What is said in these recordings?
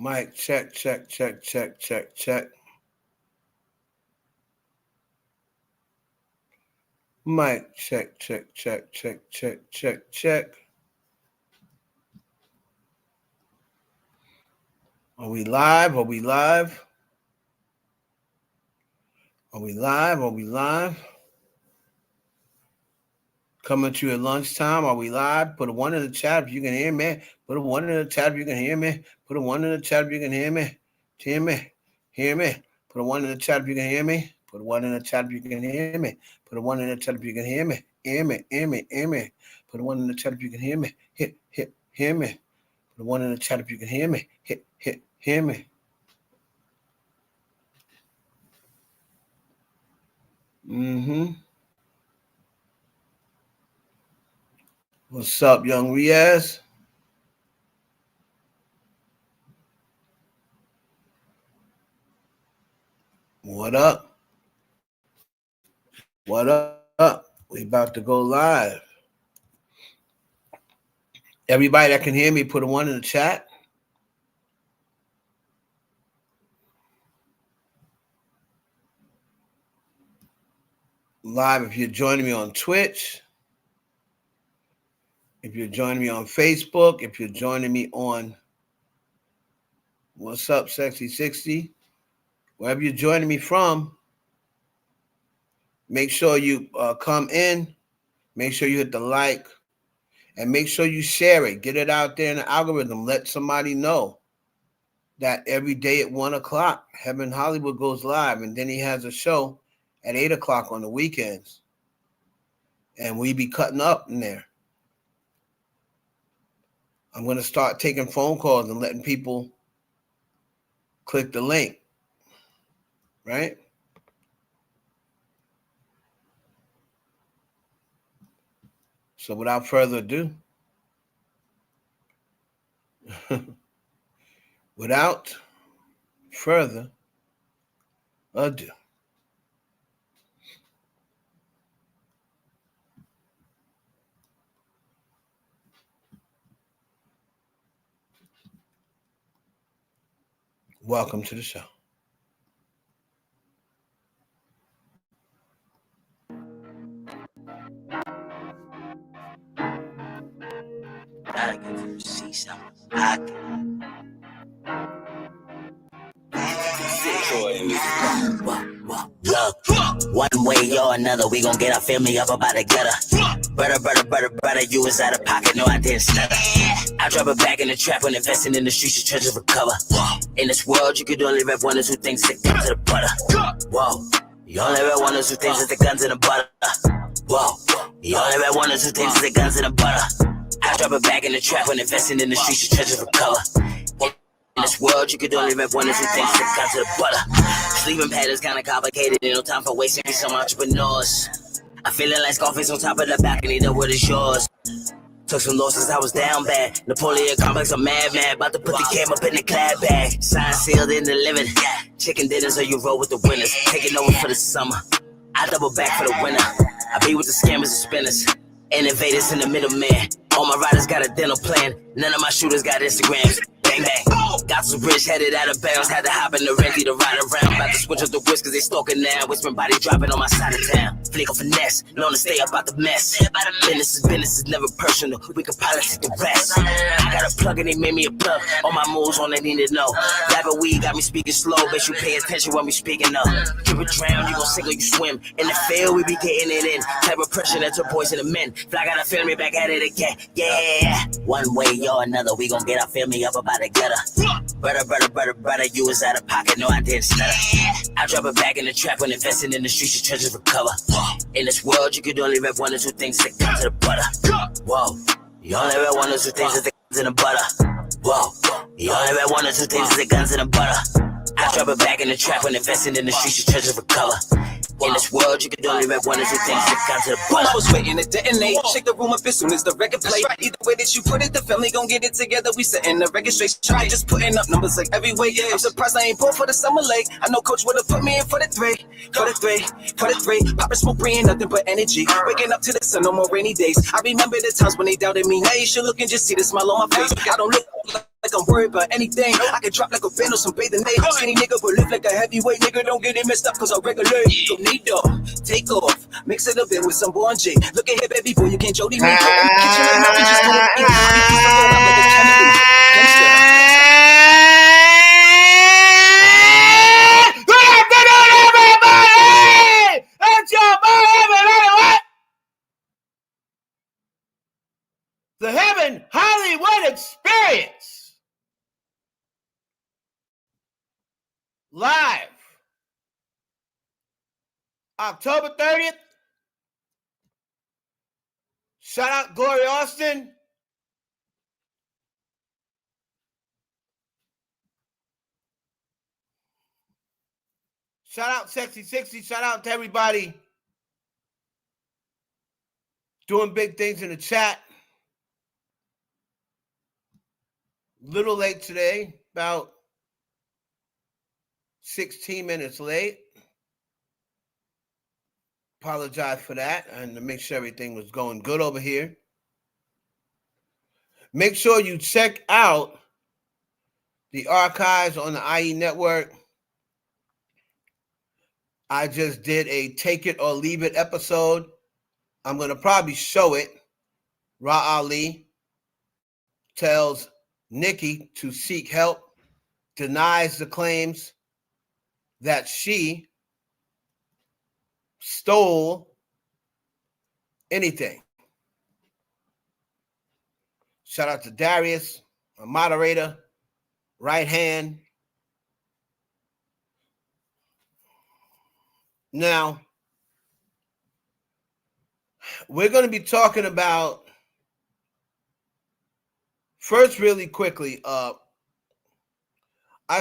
Mic check, check, check, check, check, check. Mic check, check, check, check, check, check, check. Are we live? Are we live? Are we live? Are we live? Coming to you at lunchtime. Are we live? Put a 1 in the chat if you can hear me. Put a 1 in the chat if you can hear me. Put a 1 in the chat if you can hear me. Hear me. Hear me. Put a 1 in the chat if you can hear me. Put a 1 in the chat if you can hear me. Put a 1 in the chat if you can hear me. Hear me. Hear me. Hear me. Put a 1 in the chat if you can hear me. Hear me. Put a 1 in the chat if you can hear me. Hear me. What's up, young Riaz? What up? What up? We about to go live. Everybody that can hear me, put a 1 in the chat. Live if you're joining me on Twitch. If you're joining me on Facebook. If you're joining me on What's Up, Sexy 60. Wherever you're joining me from, make sure you come in. Make sure you hit the like. And make sure you share it. Get it out there in the algorithm. Let somebody know that every day at 1 o'clock, Heaven Hollywood goes live. And then he has a show at 8 o'clock on the weekends. And we be cutting up in there. I'm going to start taking phone calls and letting people click the link. Right? So without further ado, without further ado, welcome to the show. Gotta get to see something. Look, one way or another, we gon' get our family up about the gutter. Brother, you was out of pocket, no I didn't stutter. I drop it back in the trap when investing in the streets, your treasures recover. In this world, you could only rep one or two things that come to the butter. Whoa, you only rep one or two things that the guns in the butter. Whoa, you only rep one or two things that the guns in the butter. I drop it back in the trap when investing in the streets, your treasures recover. In this world, you could only rep one or two things that come to the butter. Sleeping patterns kinda complicated, ain't no time for wasting me some entrepreneurs. I'm feeling like Scarface on top of the balcony, the word is yours. Took some losses, I was down bad. Napoleon complex, I'm mad. About to put the cam up in the clad bag. Signed, sealed, and delivered. Chicken dinners or you roll with the winners. Taking over for the summer. I double back for the winner. I be with the scammers and spinners. Innovators in the middleman. All my riders got a dental plan. None of my shooters got Instagrams. Bang, bang. Got some bridge headed out of bounds. Had to hop in the Renty to ride around. About to switch up the whisk cause they stalking now. Whispering body dropping on my side of town. Flick of finesse. Known to stay up out the mess. Business is never personal. We can politic the rest. I got a plug and they made me a plug. All my moves on they need to know. Rapping weed got me speaking slow. Bet you pay attention when we speaking up. If you drown, you gon' sink or you swim. In the field, we be getting it in. Type of pressure that turn boys into men. Fly got a family back at it again. Yeah. One way or another, we gon' get our family up about the gutter. Brother, you was out of pocket, no I didn't stutter. I drop it back in the trap when investing in the streets, your treasures recover. In this world, you could only rep one or two things that come to the butter. Whoa, you only rep one or two things that the guns in the butter. Whoa, you only rep one or two things that the guns in the butter. I drop it back in the trap when investing in the streets, your treasures recover. In this world, you could only rep one or two things that come to the butter. I was waiting to detonate, shake the room up as soon as the record play. Either way that you put it, the family gon' get it together. We setting the registration, just putting up numbers like every way. I'm surprised I ain't born for the summer lake. I know coach would've put me in for the three. Poppin' smoke, bringing nothing but energy. Waking up to the sun, no more rainy days. I remember the times when they doubted me. Now you should look and just see the smile on my face. I don't look like like I'm worried about anything. I can drop like a fan or some bathing aid. Skinny nigga but live like a heavyweight nigga. Don't get it messed up cause I regulate. So need to take off, mix it a bit with some Bon J. Look at here, baby boy, you can't Jody me. Go in the kitchen like nothing, just do it. I be pieced up like a Kennedy. The Heaven Hollywood Experience. Live. October 30th. Shout out Gloria Austin. Shout out Sexy 60. Shout out to everybody doing big things in the chat. Little late today, about 16 minutes late. Apologize for that, and to make sure everything was going good over here. Make sure you check out the archives on the IE network. I just did a Take It or Leave It episode. I'm going to probably show it. Ra Ali tells Nicki to seek help, denies the claims that she stole anything. Shout out to Darius, a moderator, right hand. Now, we're going to be talking about, first really quickly, I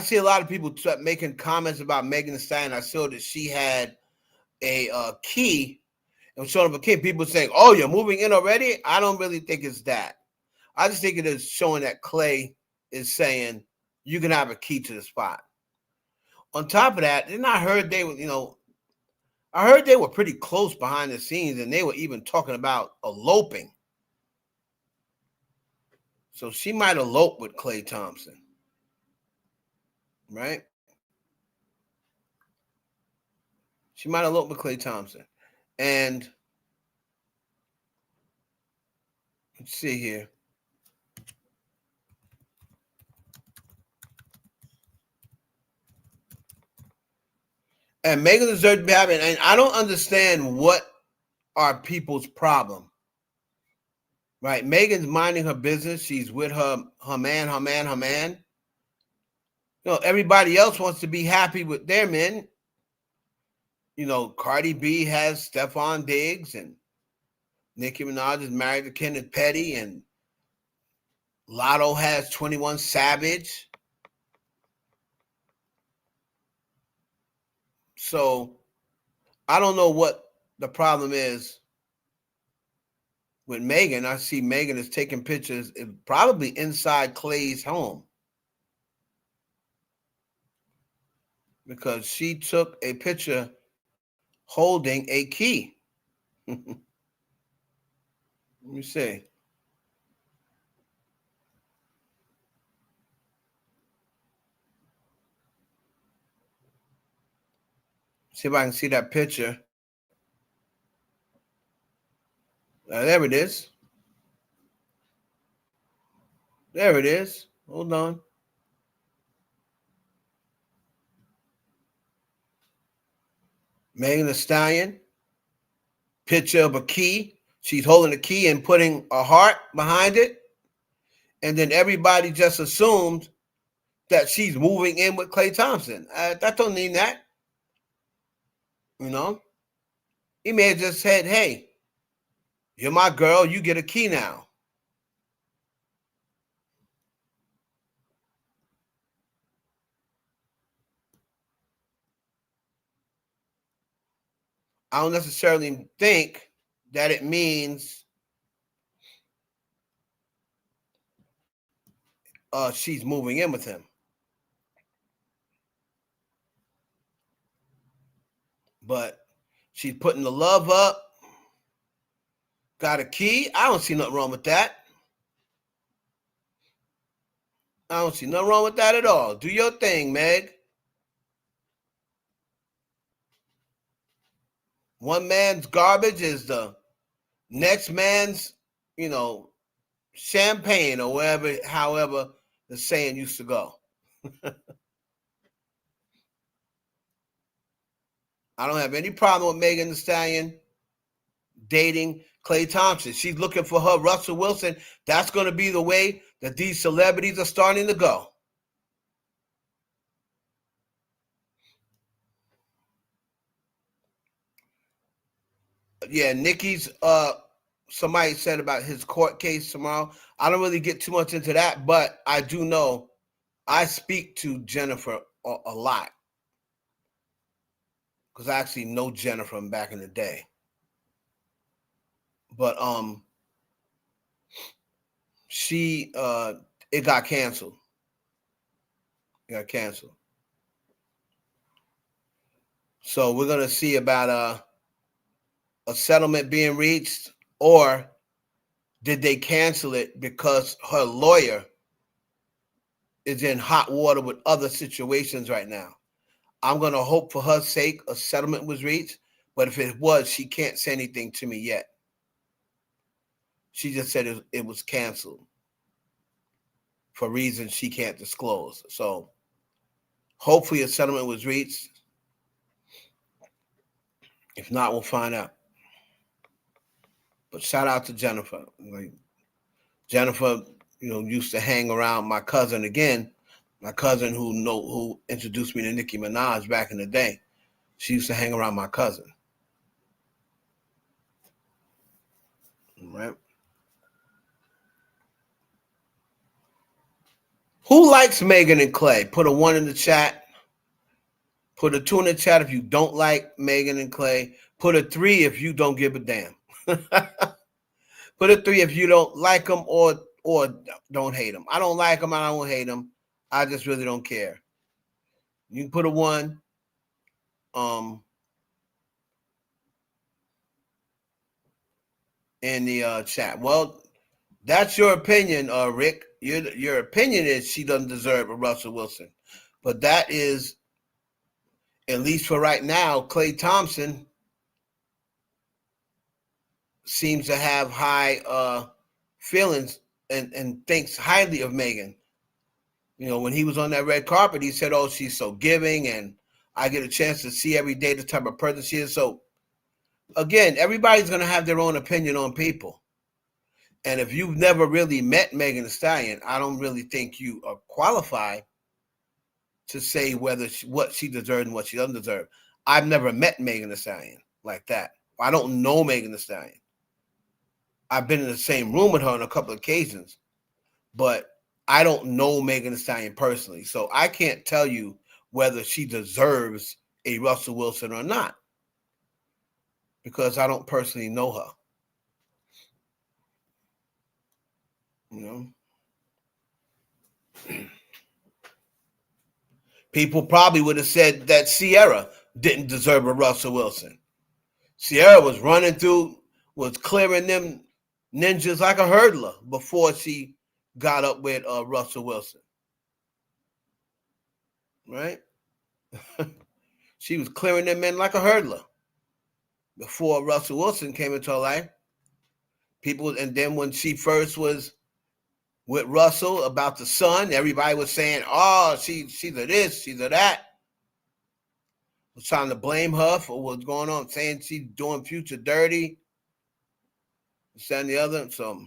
see a lot of people making comments about Megan Thee Stallion. I saw that she had a key and showing up a key. People saying, oh, you're moving in already? I don't really think it's that. I just think it is showing that Clay is saying you can have a key to the spot. On top of that, then I heard they were, I heard they were pretty close behind the scenes, and they were even talking about eloping. So she might elope with Klay Thompson, right? She might elope with Klay Thompson. And let's see here. And Megan deserves to be having, and I don't understand what are people's problem. Right? Megan's minding her business. She's with her man. Everybody else wants to be happy with their men. Cardi B has Stephon Diggs, and Nicki Minaj is married to Kenneth Petty, and Lotto has 21 Savage. So I don't know what the problem is with Megan. I see Megan is taking pictures probably inside Clay's home, because she took a picture holding a key. Let me see. See if I can see that picture. There it is. There it is. Hold on. Megan Thee Stallion. Picture of a key. She's holding the key and putting a heart behind it. And then everybody just assumed that she's moving in with Klay Thompson. That don't mean that. He may have just said, hey, you're my girl. You get a key now. I don't necessarily think that it means she's moving in with him. But she's putting the love up. Got a key. I don't see nothing wrong with that. I don't see nothing wrong with that at all. Do your thing, Meg. One man's garbage is the next man's, champagne or wherever, however the saying used to go. I don't have any problem with Megan Thee Stallion dating Klay Thompson. She's looking for her Russell Wilson. That's going to be the way that these celebrities are starting to go. Yeah, Nicki's somebody said about his court case tomorrow. I don't really get too much into that, but I do know I speak to Jennifer a lot because I actually know Jennifer from back in the day. But she it got canceled. It got canceled. So we're gonna see about a settlement being reached, or did they cancel it because her lawyer is in hot water with other situations right now? I'm going to hope for her sake a settlement was reached, but if it was, she can't say anything to me yet. She just said it was canceled for reasons she can't disclose. So hopefully a settlement was reached. If not, we'll find out. But shout out to Jennifer. Jennifer, used to hang around my cousin again. My cousin who introduced me to Nicki Minaj back in the day. She used to hang around my cousin. Right? Who likes Megan and Klay? Put a 1 in the chat. Put a 2 in the chat if you don't like Megan and Klay. Put a 3 if you don't give a damn. Put a 3 if you don't like them or don't hate them. I don't like them. I don't hate them. I just really don't care. You can put a 1. In the chat. Well, that's your opinion, Rick. Your opinion is she doesn't deserve a Russell Wilson. But that is, at least for right now, Klay Thompson seems to have high feelings and thinks highly of Megan. When he was on that red carpet, he said, "Oh, she's so giving, and I get a chance to see every day the type of person she is." So, again, everybody's going to have their own opinion on people. And if you've never really met Megan Thee Stallion, I don't really think you are qualified to say what she deserves and what she doesn't deserve. I've never met Megan Thee Stallion like that. I don't know Megan Thee Stallion. I've been in the same room with her on a couple of occasions, but I don't know Megan Thee Stallion personally. So I can't tell you whether she deserves a Russell Wilson or not because I don't personally know her. People probably would have said that Sierra didn't deserve a Russell Wilson. Sierra was running through, was clearing them ninjas like a hurdler before she got up with Russell Wilson. Right? She was clearing them men like a hurdler before Russell Wilson came into her life. And then when she first was with Russell about the son, everybody was saying, "Oh, she's a this, she's a that." Was trying to blame her for what's going on, saying she's doing Future dirty, this and the other. So,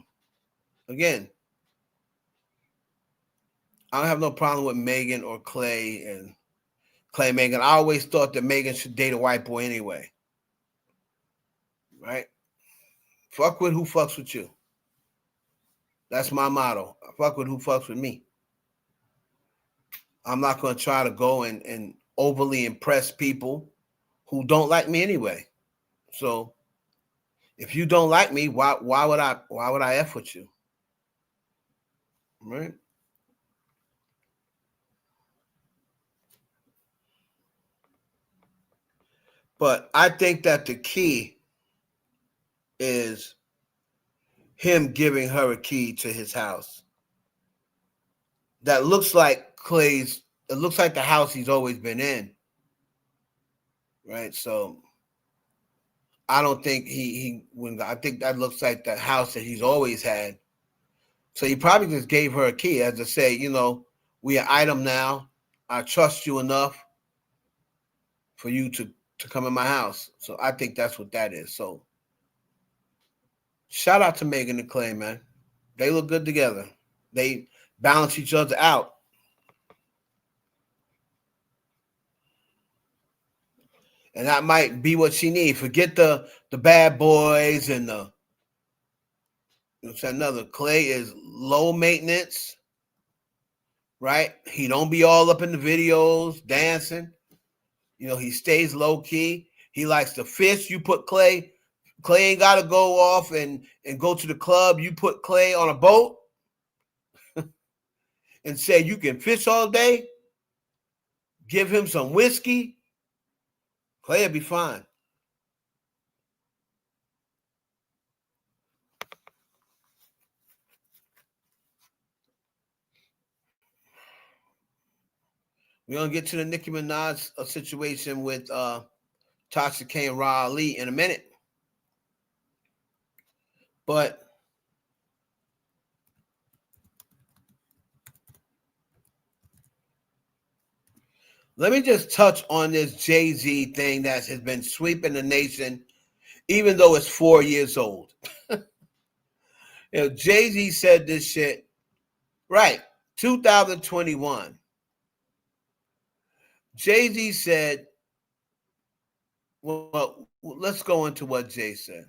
again, I don't have no problem with Megan or Klay and Klay Megan. I always thought that Megan should date a white boy anyway. Right? Fuck with who fucks with you. That's my motto. Fuck with who fucks with me. I'm not going to try to go and overly impress people who don't like me anyway. So if you don't like me, why would I F with you? Right? But I think that the key is him giving her a key to his house. that looks like Clay's. It looks like the house he's always been in, right? So I don't think I think that looks like the house that he's always had. So he probably just gave her a key as to say, we an item now. I trust you enough for you to come in my house. So I think that's what that is. So shout out to Megan and Clay, man. They look good together. They balance each other out. And that might be what she needs. Forget the bad boys and another. Clay is low maintenance, right? He don't be all up in the videos dancing. He stays low key. He likes to fish. You put Clay. Clay ain't got to go off and go to the club. You put Clay on a boat and say you can fish all day. Give him some whiskey. Clay will be fine. We're going to get to the Nicki Minaj situation with Tasha K and Ra Ali in a minute. But let me just touch on this Jay-Z thing that has been sweeping the nation, even though it's 4 years old. Jay-Z said this shit, right, 2021. Jay-Z said, well, let's go into what Jay said.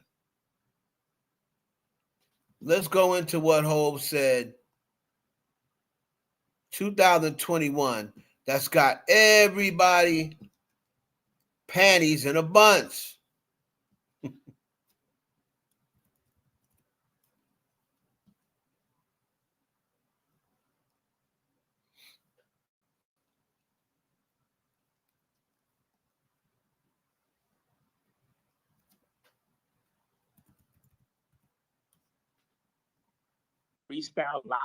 Let's go into what Hov said 2021 that's got everybody panties in a bunch. Freestyle live.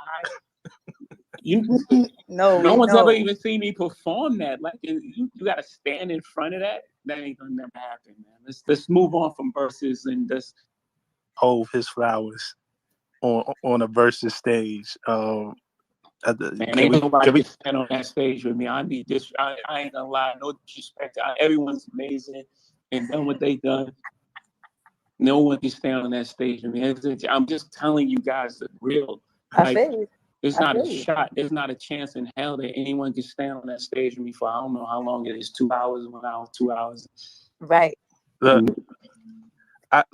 No one's ever even seen me perform that. Like you got to stand in front of that. That ain't gonna never happen, man. Let's move on from Verzuz and just hold his flowers on a Verzuz stage. Man, ain't nobody can stand on that stage with me. I ain't gonna lie, no disrespect. Everyone's amazing and done what they done. No one can stand on that stage with me. I'm just telling you guys the real. There's not a shot. There's not a chance in hell that anyone can stand on that stage with me for I don't know how long it is. 2 hours, 1 hour, 2 hours. Right. You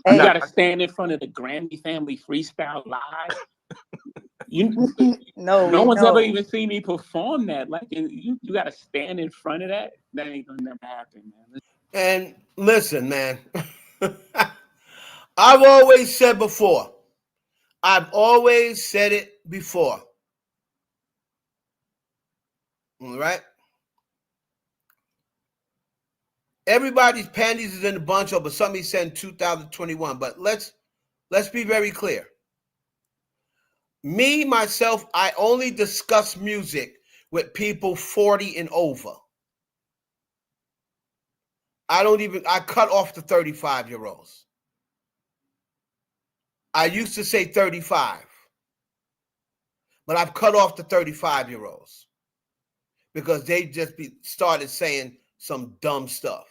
got to stand in front of the Grammy family freestyle live. No one's ever even seen me perform that. Like you got to stand in front of that. That ain't gonna never happen, man. And listen, man. I've always said it before. All right? Everybody's panties is in the bunch over somebody said in 2021. But let's be very clear. Me, myself, I only discuss music with people 40 and over. I cut off the 35-year-olds. I used to say 35. But I've cut off the 35-year-olds. Because they just started saying some dumb stuff.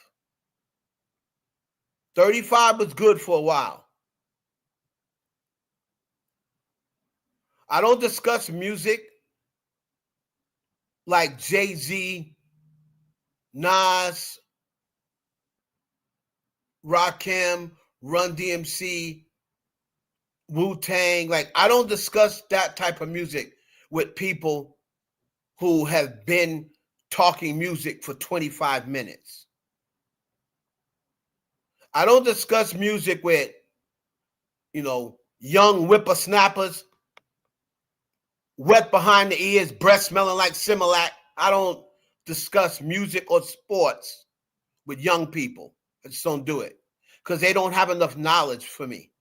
35 was good for a while. I don't discuss music like Jay-Z, Nas, Rakim, Run DMC, Wu-Tang. Like, I don't discuss that type of music with people who have been talking music for 25 minutes. I don't discuss music with, young whippersnappers, wet behind the ears, breath smelling like Similac. I don't discuss music or sports with young people. I just don't do it because they don't have enough knowledge for me.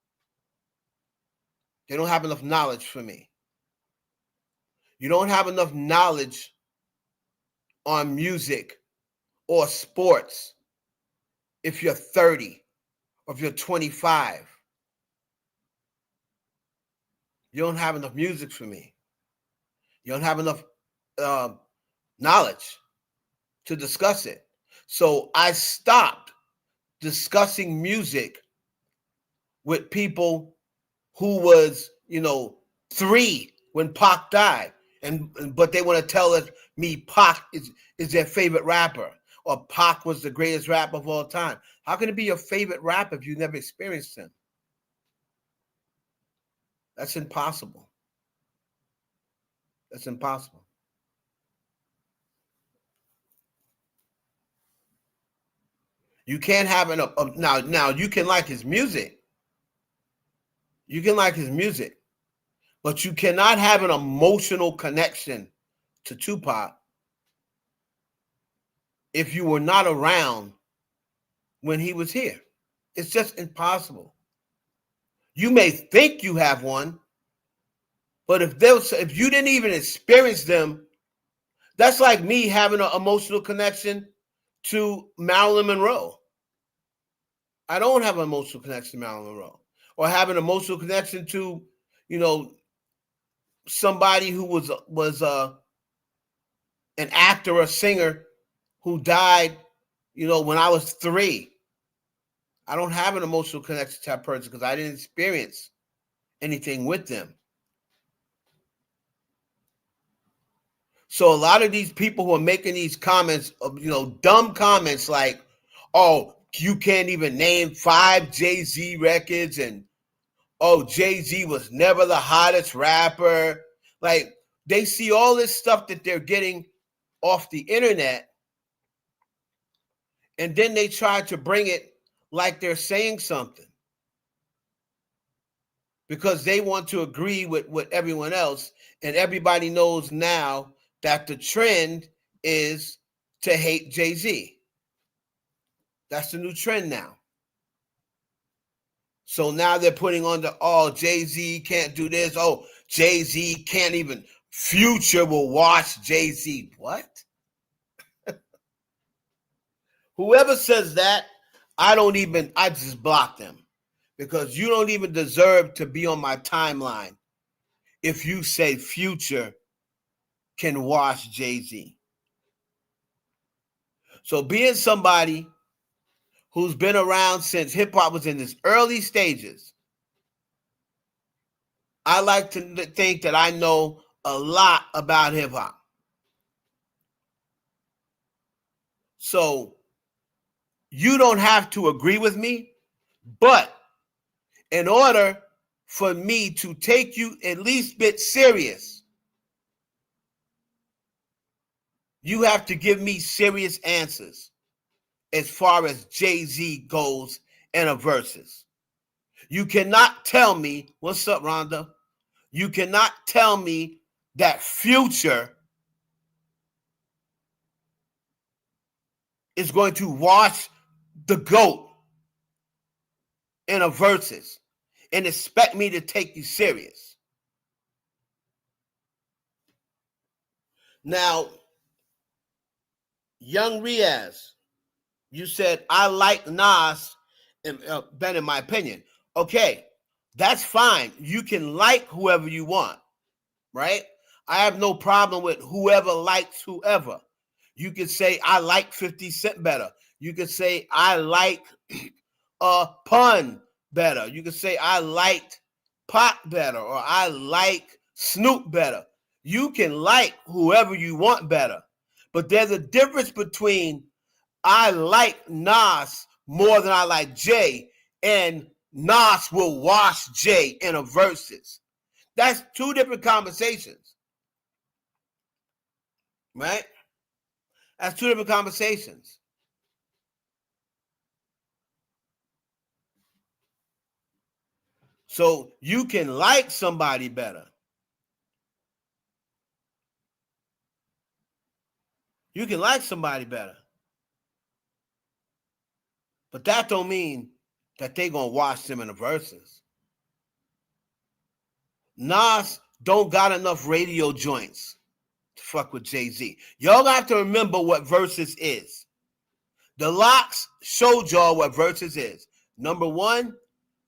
You don't have enough knowledge on music or sports if you're 30 or if you're 25. You don't have enough music for me. You don't have enough knowledge to discuss it. So I stopped discussing music with people who was, 3 when Pac died. But they want to tell me Pac is their favorite rapper, or Pac was the greatest rapper of all time. How can it be your favorite rapper if you never experienced him? That's impossible. That's impossible. You can't have now you can like his music. You can like his music, but you cannot have an emotional connection to Tupac if you were not around when he was here. It's just impossible. You may think you have one, but if you didn't even experience them, that's like me having an emotional connection to Marilyn Monroe. I don't have an emotional connection to Marilyn Monroe, or have an emotional connection to, somebody who was an actor or singer who died, when I was 3. I don't have an emotional connection to that person because I didn't experience anything with them. So a lot of these people who are making these comments, dumb comments like, oh, you can't even name 5 Jay-Z records, and oh, Jay-Z was never the hottest rapper. Like, they see all this stuff that they're getting off the internet, and then they try to bring it like they're saying something because they want to agree with everyone else. And everybody knows now that the trend is to hate Jay-Z. That's the new trend now. So now they're putting on Jay-Z can't do this. Oh, Jay-Z can't even, Future will watch Jay-Z. What? Whoever says that, I just block them, because you don't even deserve to be on my timeline if you say Future can watch Jay-Z. So being somebody who's been around since hip-hop was in its early stages, I like to think that I know a lot about hip-hop. So you don't have to agree with me, but in order for me to take you at least a bit serious, you have to give me serious answers as far as Jay-Z goes in a Verzuz. You cannot tell me, what's up, Rhonda? You cannot tell me that Future is going to watch the GOAT in a Verzuz and expect me to take you serious. Now, Young Riaz, you said, I like Nas, Ben, in my opinion. Okay, that's fine. You can like whoever you want, right? I have no problem with whoever likes whoever. You could say, I like 50 Cent better. You could say, I like Pun better. You could say, I liked Pac better, or I like Snoop better. You can like whoever you want better. But there's a difference between I like Nas more than I like Jay, and Nas will watch Jay in a Verzuz. That's 2 different conversations, right? That's 2 different conversations. So you can like somebody better. You can like somebody better. But that don't mean that they gonna watch them in the Verzuz. Nas don't got enough radio joints to fuck with Jay-Z. Y'all have to remember what Verzuz is. The Locks showed y'all what Verzuz is. Number one,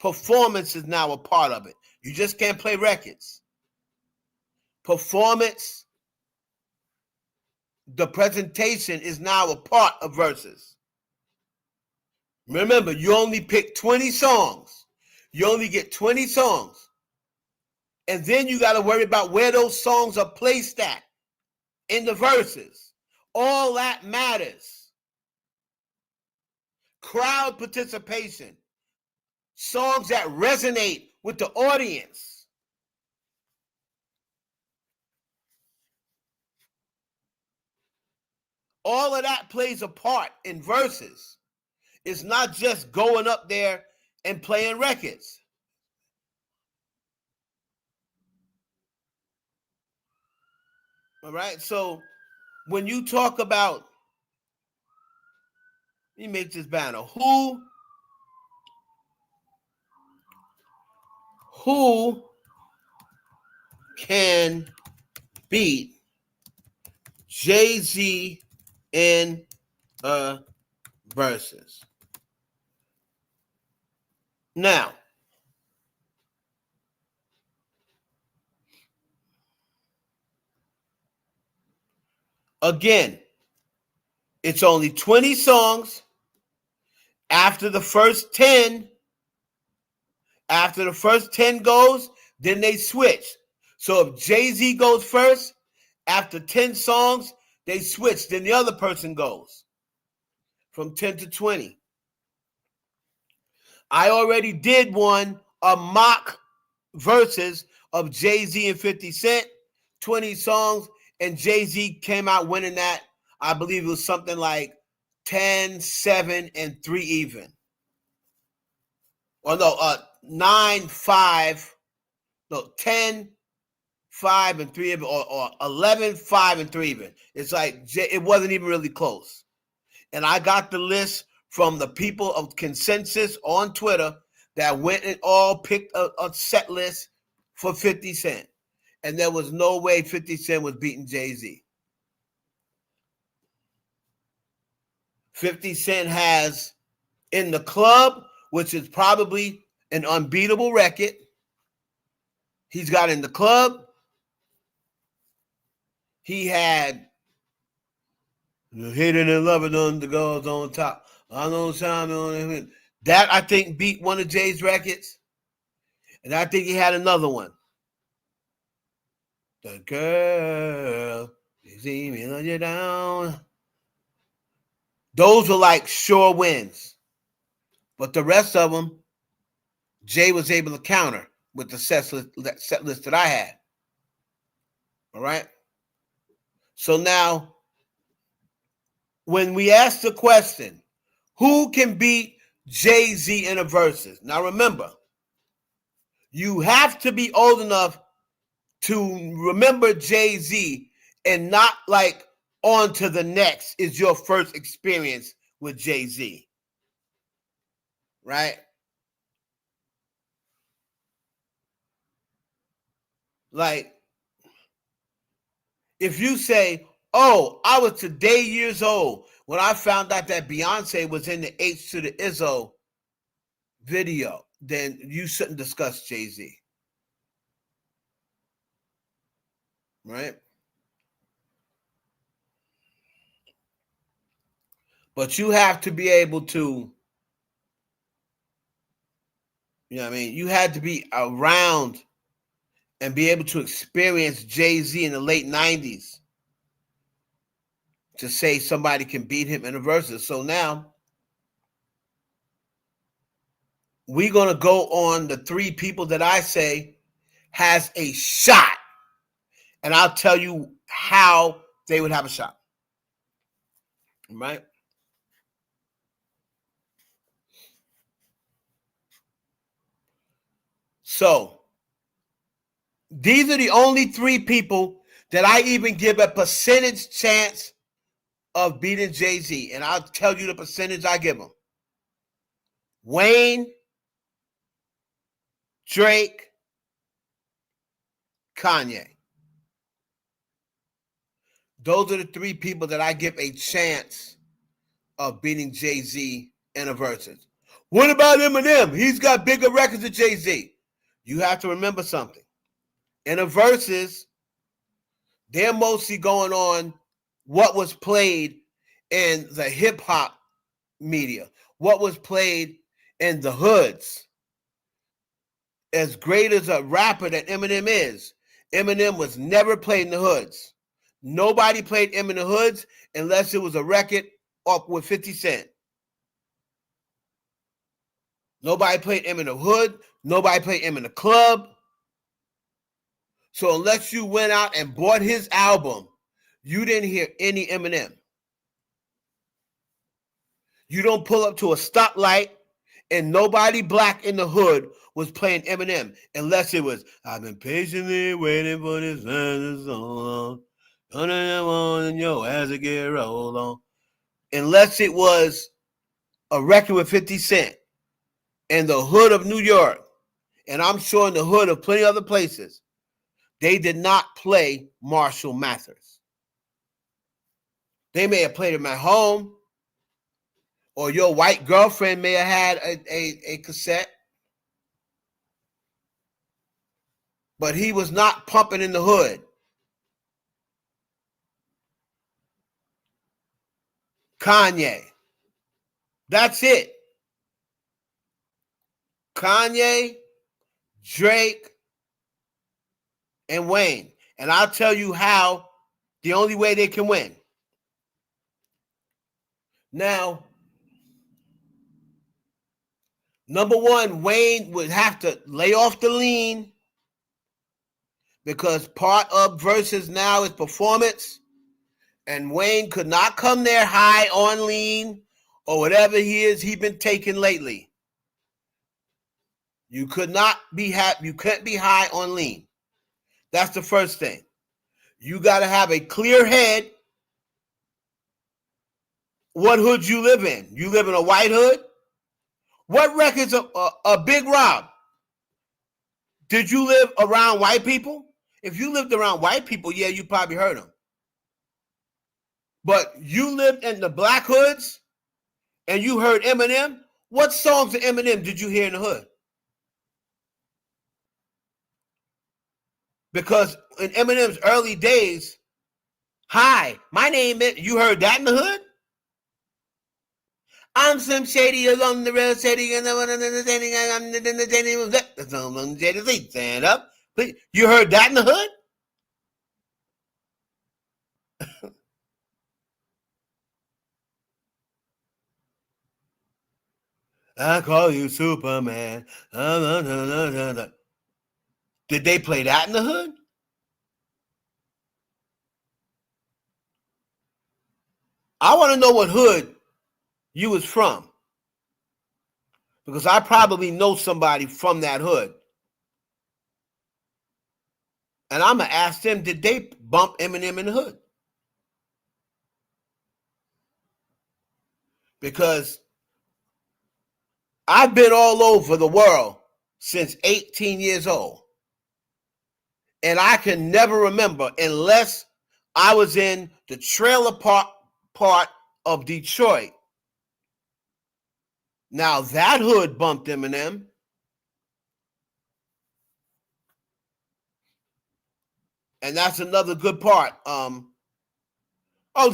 performance is now a part of it. You just can't play records. Performance, the presentation is now a part of Verzuz. Remember, you only pick 20 songs. You only get 20 songs. And then you got to worry about where those songs are placed at in the verses. All that matters. Crowd participation. Songs that resonate with the audience. All of that plays a part in verses. It's not just going up there and playing records. All right, so when you talk about, let me make this banner. Who can beat Jay-Z in verses? Now, again, it's only 20 songs. After the first 10 goes, then they switch. So if Jay-Z goes first, after 10 songs, they switch. Then the other person goes from 10 to 20. I already did a mock verses of Jay-Z and 50 Cent, 20 songs, and Jay-Z came out winning that. I believe it was something like 10, 7, and 3 even. Or no, 9, 5, no, 10, 5, and 3 even, or 11, 5, and 3 even. It's like, it wasn't even really close. And I got the list from the people of Consensus on Twitter that went and all picked a set list for 50 Cent. And there was no way 50 Cent was beating Jay-Z. 50 Cent has In the Club, which is probably an unbeatable record. He's got In the Club. He had Hating and Loving on the Girls on Top. I know time on him. That, I think, beat one of Jay's records. And I think he had another one. The girl, you see me let you down. Those were like sure wins. But the rest of them, Jay was able to counter with the set list that I had. All right? So now, when we ask the question, who can beat Jay-Z in a versus? Now remember, you have to be old enough to remember Jay-Z and not like on to the next is your first experience with Jay-Z. Right? Like, if you say, oh, I was today years old when I found out that Beyonce was in the H to the Izzo video, then you shouldn't discuss Jay-Z. Right? But you have to be able to, you know what I mean? You had to be around and be able to experience Jay-Z in the late 90s to say somebody can beat him in a versus. So now, we're going to go on the 3 people that I say has a shot. And I'll tell you how they would have a shot. Right? So, these are the only 3 people that I even give a percentage chance of beating Jay-Z. And I'll tell you the percentage I give them. Wayne, Drake, Kanye. Those are the three people that I give a chance of beating Jay-Z in a Verzuz. What about Eminem? He's got bigger records than Jay-Z. You have to remember something. In a Verzuz, they're mostly going on what was played in the hip-hop media, what was played in the hoods. As great as a rapper that Eminem is, Eminem was never played in the hoods. Nobody played Eminem in the hoods unless it was a record up with 50 Cent. Nobody played Eminem in the hood. Nobody played Eminem in the club. So unless you went out and bought his album, you didn't hear any Eminem. You don't pull up to a stoplight and nobody black in the hood was playing Eminem unless it was, I've been patiently waiting for this man so long. And your ass to get rolled on. Unless it was a record with 50 Cent in the hood of New York, and I'm sure in the hood of plenty other places, they did not play Marshall Mathers. They may have played him at home, or your white girlfriend may have had a cassette, but he was not pumping in the hood. Kanye. That's it. Kanye, Drake, and Wayne. And I'll tell you how the only way they can win. Now, number one, Wayne would have to lay off the lean because part of Verzuz now is performance. And Wayne could not come there high on lean or whatever he's been taking lately. You could not be you can't be high on lean. That's the first thing. You got to have a clear head. What hood you live in? You live in a white hood? What records a Big Rob? Did you live around white people? If you lived around white people, yeah, you probably heard them. But you lived in the black hoods and you heard Eminem? What songs of Eminem did you hear in the hood? Because in Eminem's early days, hi, my name is, you heard that in the hood? I'm Slim Shady along the real shady and the stand up. You heard that in the hood? I call you Superman. Did they play that in the hood? I want to know what hood you was from. Because I probably know somebody from that hood. And I'm going to ask them, did they bump Eminem in the hood? Because I've been all over the world since 18 years old. And I can never remember, unless I was in the trailer part of Detroit. Now that hood bumped Eminem. And that's another good part. The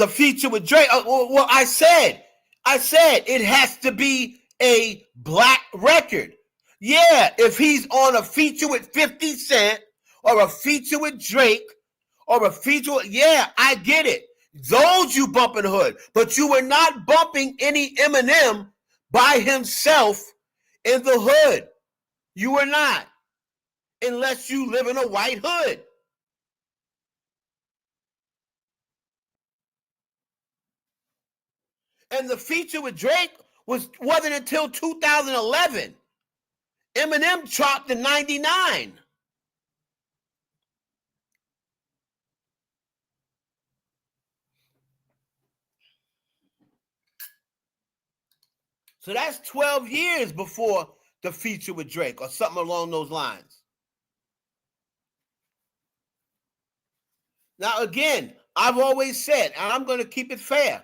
feature with Drake. Well, I said it has to be a black record. Yeah, if he's on a feature with 50 Cent or a feature with Drake or a feature, yeah, I get it. Those you bump in the hood, but you were not bumping any Eminem by himself in the hood. You were not, unless you live in a white hood. And the feature with Drake wasn't until 2011. Eminem chopped in 99. So that's 12 years before the feature with Drake or something along those lines. Now, again, I've always said, and I'm going to keep it fair,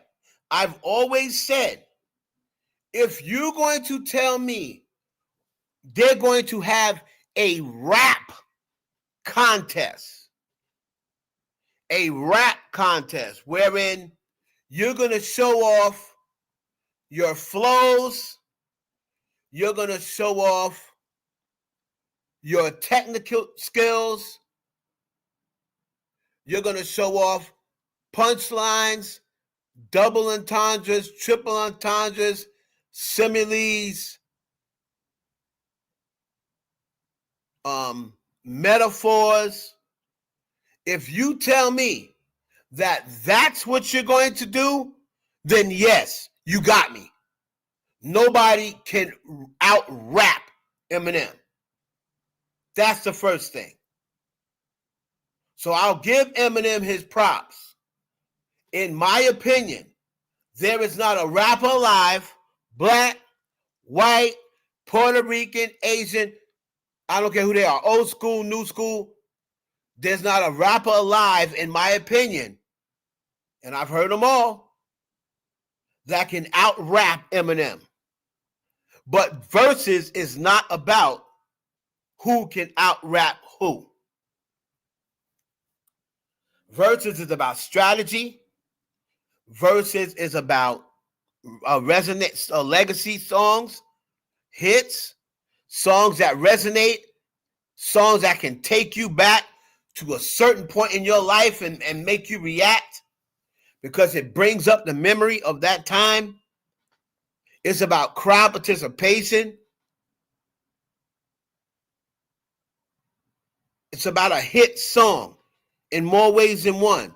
I've always said, if you're going to tell me they're going to have a rap contest wherein you're going to show off your flows, you're going to show off your technical skills, you're going to show off punchlines, double entendres, triple entendres, similes, metaphors. If you tell me that that's what you're going to do, then yes, you got me. Nobody can out-rap Eminem. That's the first thing. So I'll give Eminem his props. In my opinion, there is not a rapper alive, black, white, Puerto Rican, Asian, I don't care who they are, old school, new school. There's not a rapper alive, in my opinion, and I've heard them all, that can out-rap Eminem. But Verzuz is not about who can out-rap who. Verzuz is about strategy. Verzuz is about resonance, legacy songs, hits, songs that resonate, songs that can take you back to a certain point in your life and make you react because it brings up the memory of that time. It's about crowd participation. It's about a hit song in more ways than one.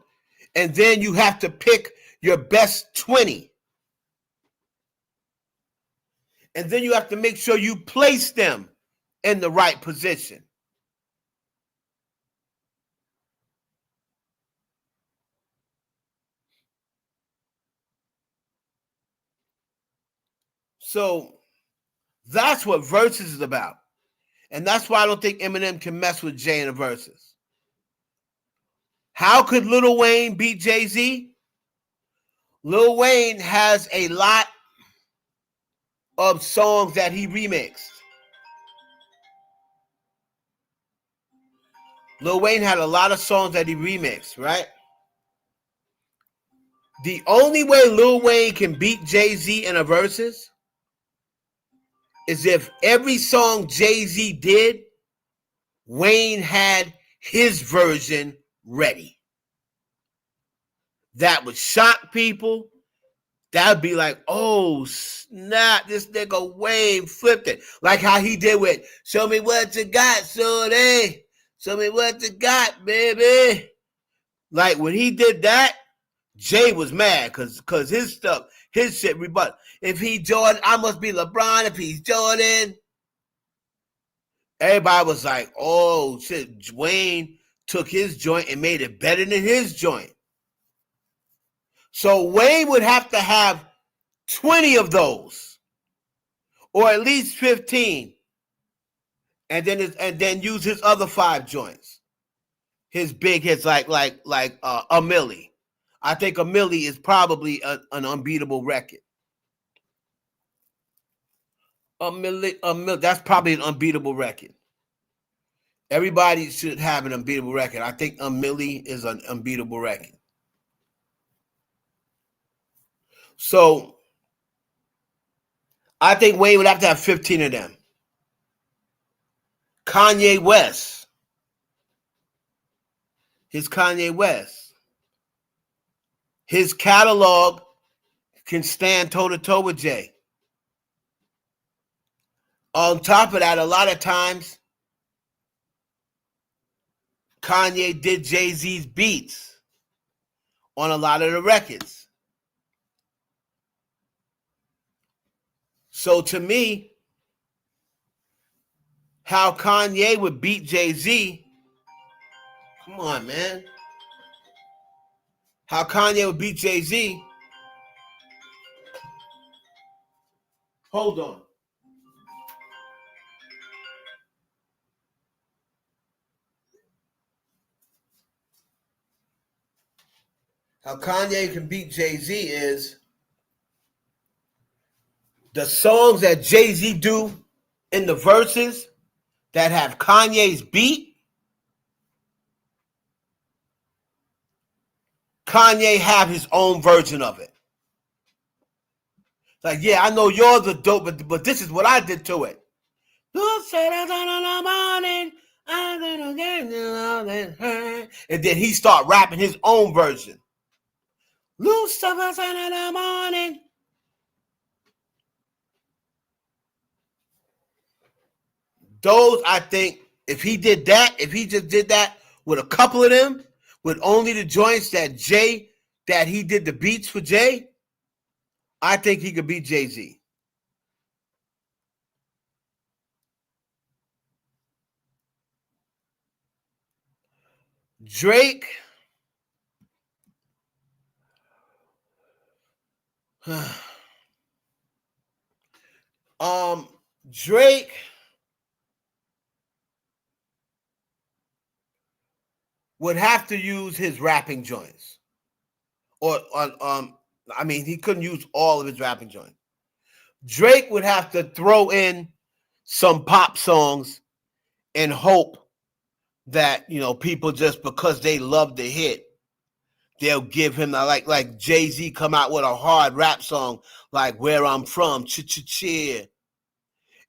And then you have to pick your best 20. And then you have to make sure you place them in the right position. So that's what Verzuz is about. And that's why I don't think Eminem can mess with Jay in a Verzuz. How could Lil Wayne beat Jay-Z? Lil Wayne has a lot of songs that he remixed. Lil Wayne had a lot of songs that he remixed, right? The only way Lil Wayne can beat Jay-Z in a Verzuz is if every song Jay-Z did, Wayne had his version ready. That would shock people. That would be like, oh, snap, this nigga Wayne flipped it. Like how he did with Show Me What You Got, Shorty. Show me what you got, baby. Like when he did that, Jay was mad because his stuff, his shit rebut. If he Jordan, I must be LeBron. If he's Jordan. Everybody was like, oh, shit, Wayne took his joint and made it better than his joint. So Wayne would have to have 20 of those, or at least 15, and then use his other 5 joints. His big hits like a Millie. I think a Millie is probably an unbeatable record. A Millie, that's probably an unbeatable record. Everybody should have an unbeatable record. I think a Millie is an unbeatable record. So I think Wayne would have to have 15 of them. Kanye West. His Kanye West. His catalog can stand toe-to-toe with Jay. On top of that, a lot of times, Kanye did Jay-Z's beats on a lot of the records. So to me, how Kanye would beat Jay-Z, come on, man. How Kanye would beat Jay-Z, hold on. how Kanye can beat Jay-Z is the songs that Jay-Z do in the verses that have Kanye's beat. Kanye have his own version of it. Like, yeah, I know yours are dope, but this is what I did to it. And then he start rapping his own version. Loose stuff outside in the morning. Those, I think, if he did that, if he just did that with a couple of them, with only the joints that he did the beats for Jay, I think he could beat Jay-Z. Drake, Drake would have to use his rapping joints, I mean, he couldn't use all of his rapping joints. Drake would have to throw in some pop songs and hope that, people, just because they love the hit, they'll give him like Jay-Z come out with a hard rap song like Where I'm From, Cheer.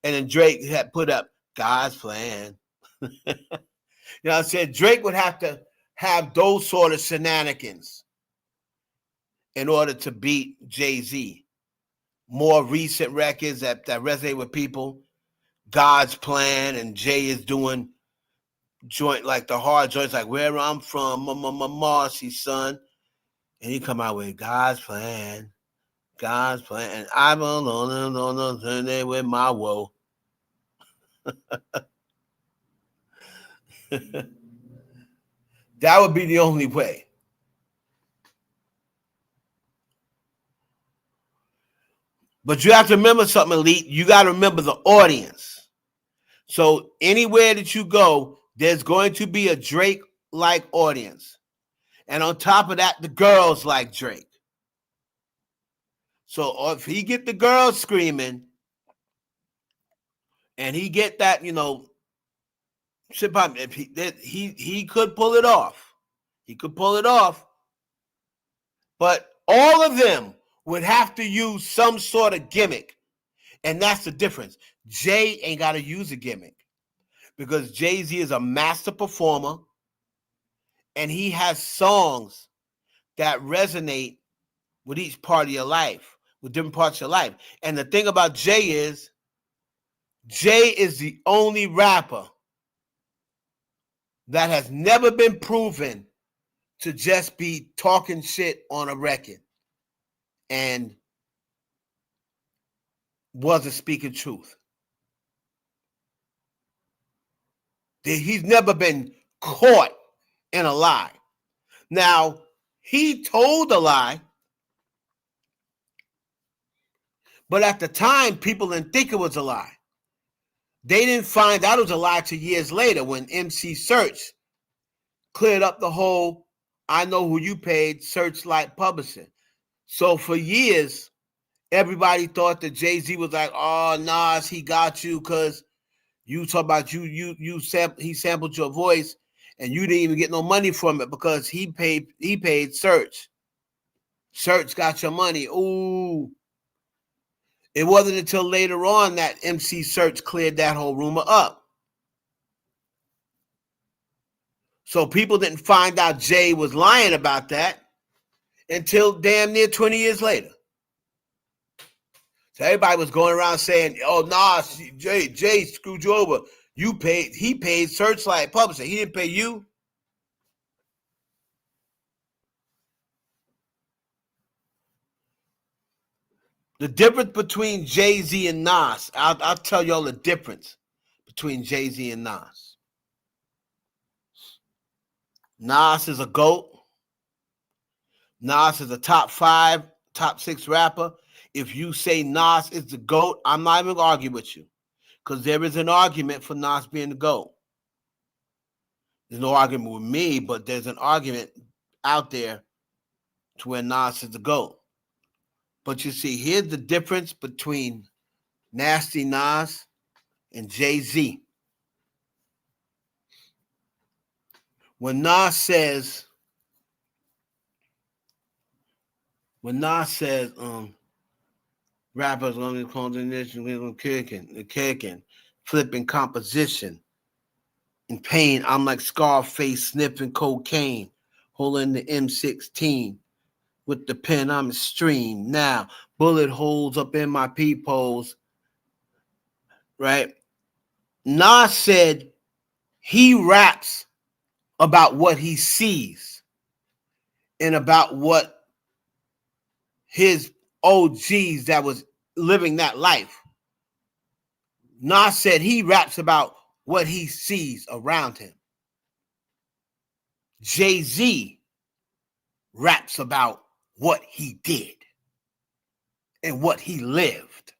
And then Drake had put up God's Plan. You know what I'm saying? Drake would have to have those sort of shenanigans in order to beat Jay-Z. More recent records that resonate with people, God's Plan, and Jay is doing joint like the hard joints like Where I'm From, Marcy, son. And he come out with God's Plan, and I'm alone on the journey with my woe. That would be the only way. But you have to remember something, Elite. You got to remember the audience. So anywhere that you go, there's going to be a Drake-like audience. And on top of that, the girls like Drake. So if he get the girls screaming and he get that, if he could pull it off. He could pull it off. But all of them would have to use some sort of gimmick. And that's the difference. Jay ain't got to use a gimmick because Jay-Z is a master performer and he has songs that resonate with each part of your life, with different parts of your life. And the thing about Jay is the only rapper that has never been proven to just be talking shit on a record and wasn't speaking truth. He's never been caught in a lie. Now, he told a lie, but at the time, people didn't think it was a lie. They didn't find out it was a lie till years later when MC Search cleared up the whole I know who you paid Searchlight Publishing. So for years, everybody thought that Jay-Z was like, oh, Nas, he got you because you talk about he sampled your voice and you didn't even get no money from it because he paid Search. Search got your money. Ooh. It wasn't until later on that MC Search cleared that whole rumor up. So people didn't find out Jay was lying about that until damn near 20 years later. So everybody was going around saying, oh, Nas, Jay screwed you over. He paid Searchlight Publishing. He didn't pay you. The difference between Jay-Z and Nas, I'll tell y'all the difference between Jay-Z and Nas. Nas is a GOAT. Nas is a top 5, top 6 rapper. If you say Nas is the GOAT, I'm not even going to argue with you because there is an argument for Nas being the GOAT. There's no argument with me, but there's an argument out there to where Nas is the GOAT. But you see, here's the difference between Nasty Nas and Jay-Z. When Nas says, rappers gonna be called in this, we're gonna kicking, flipping composition. In pain, I'm like Scarface sniffing cocaine, holding the M16. With the pen, I'm extreme. Now, bullet holes up in my peepholes, right? Nas said he raps about what he sees and about what his OGs that was living that life. Nas said he raps about what he sees around him. Jay-Z raps about what he did and what he lived.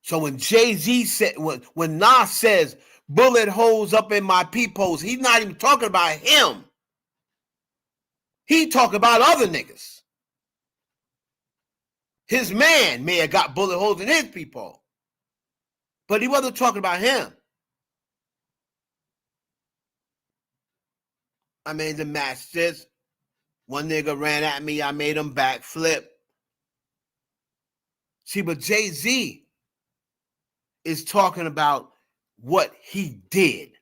So when Jay-Z said, when Nas says bullet holes up in my peepholes, he's not even talking about him. He talking about other niggas. His man may have got bullet holes in his peephole, but he wasn't talking about him. I made the match this. One nigga ran at me. I made him backflip. See, but Jay-Z is talking about what he did.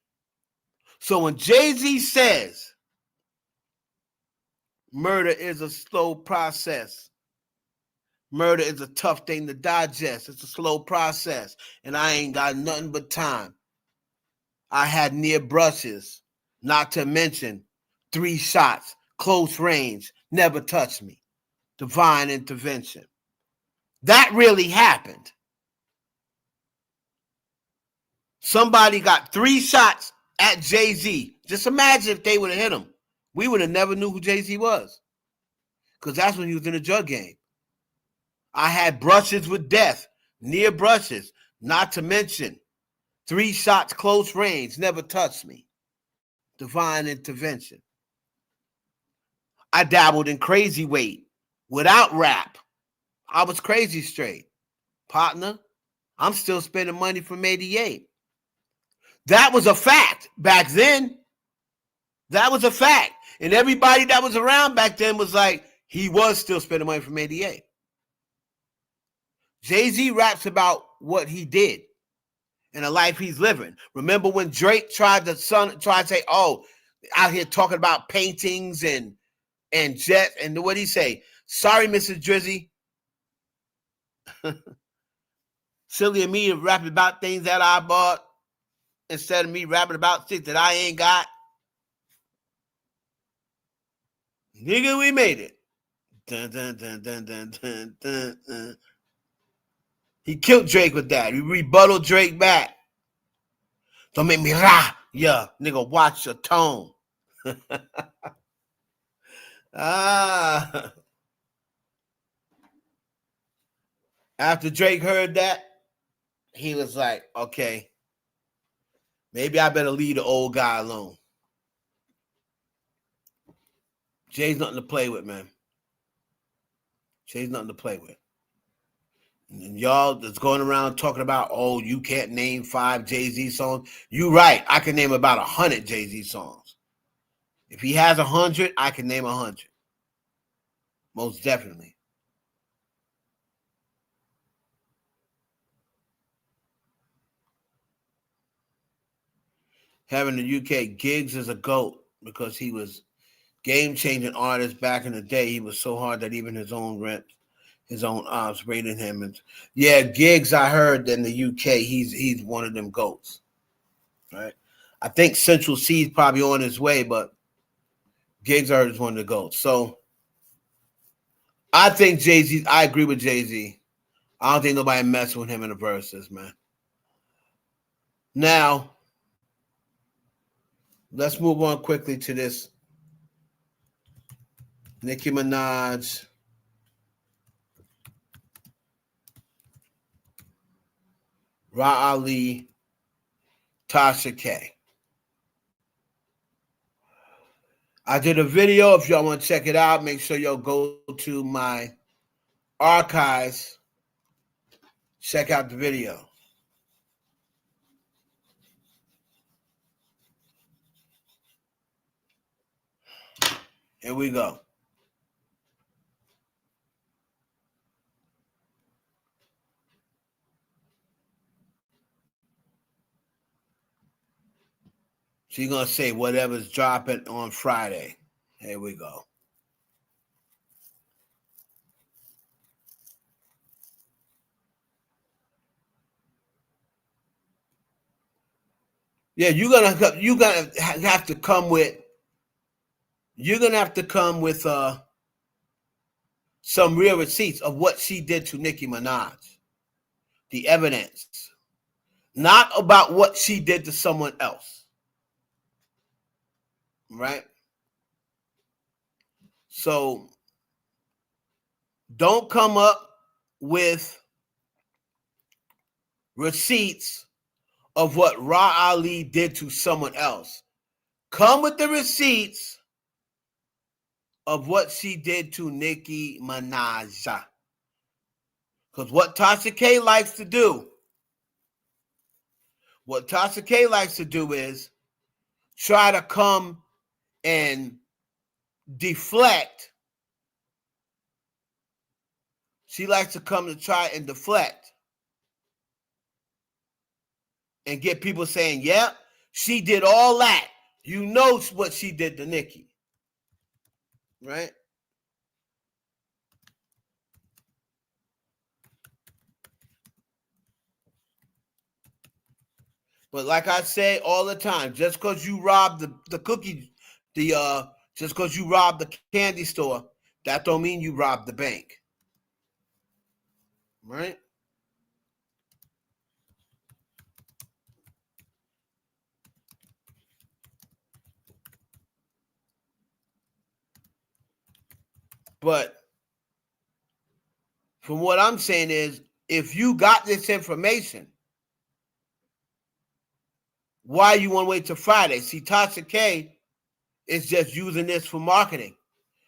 So when Jay-Z says murder is a slow process, murder is a tough thing to digest. It's a slow process. And I ain't got nothing but time. I had near brushes, not to mention 3 shots, close range, never touched me. Divine intervention. That really happened. Somebody got 3 shots at Jay-Z. Just imagine if they would have hit him. We would have never knew who Jay-Z was. Because that's when he was in the drug game. I had brushes with death, near brushes, not to mention 3 shots close range, never touched me. Divine intervention. I dabbled in crazy weight without rap. I was crazy straight. Partner, I'm still spending money from 88. That was a fact back then. That was a fact. And everybody that was around back then was like, he was still spending money from 88. Jay-Z raps about what he did and the life he's living. Remember when Drake tried to say, oh, out here talking about paintings and jet, and what did he say? Sorry, Mrs. Drizzy. Silly of me to rap about things that I bought instead of me rapping about things that I ain't got. Nigga, we made it. Dun, dun, dun, dun, dun, dun, dun, dun. He killed Drake with that. He rebutted Drake back. Don't make me rah. Yeah, nigga, watch your tone. After Drake heard that, he was like, okay, maybe I better leave the old guy alone. Jay's nothing to play with, man. Jay's nothing to play with. And y'all that's going around talking about, oh, you can't name 5 Jay-Z songs. You right. I can name about 100 Jay-Z songs. If he has 100, I can name 100. Most definitely. Having the UK, Giggs is a GOAT because he was game-changing artist back in the day. He was so hard that even his own reps, his own ops rated him. And yeah, Giggs, I heard in the UK, he's one of them GOATs. Right? I think Central C's probably on his way, but Giggs, I heard, is one of the GOATs. So I think Jay-Z, I agree with Jay-Z. I don't think nobody messing with him in the verses, man. Now, let's move on quickly to this Nicki Minaj, Ra Ali, Tasha K. I did a video. If y'all want to check it out, make sure y'all go to my archives. Check out the video. Here we go. She's going to say whatever's dropping on Friday. Here we go. Yeah, you're gonna have to come with some real receipts of what she did to Nicki Minaj. The evidence. Not about what she did to someone else. Right? So don't come up with receipts of what Ra Ali did to someone else. Come with the receipts of what she did to Nicki Minaj. Because what Tasha K likes to do is try to come and deflect. She likes to come to try and deflect and get people saying, yep, she did all that. You know what she did to Nicki. Right? But like I say all the time, just because you robbed the cookie, just because you robbed the candy store, that don't mean you robbed the bank. Right? But from what I'm saying is, if you got this information, why you want to wait till Friday? See, Tasha K is just using this for marketing.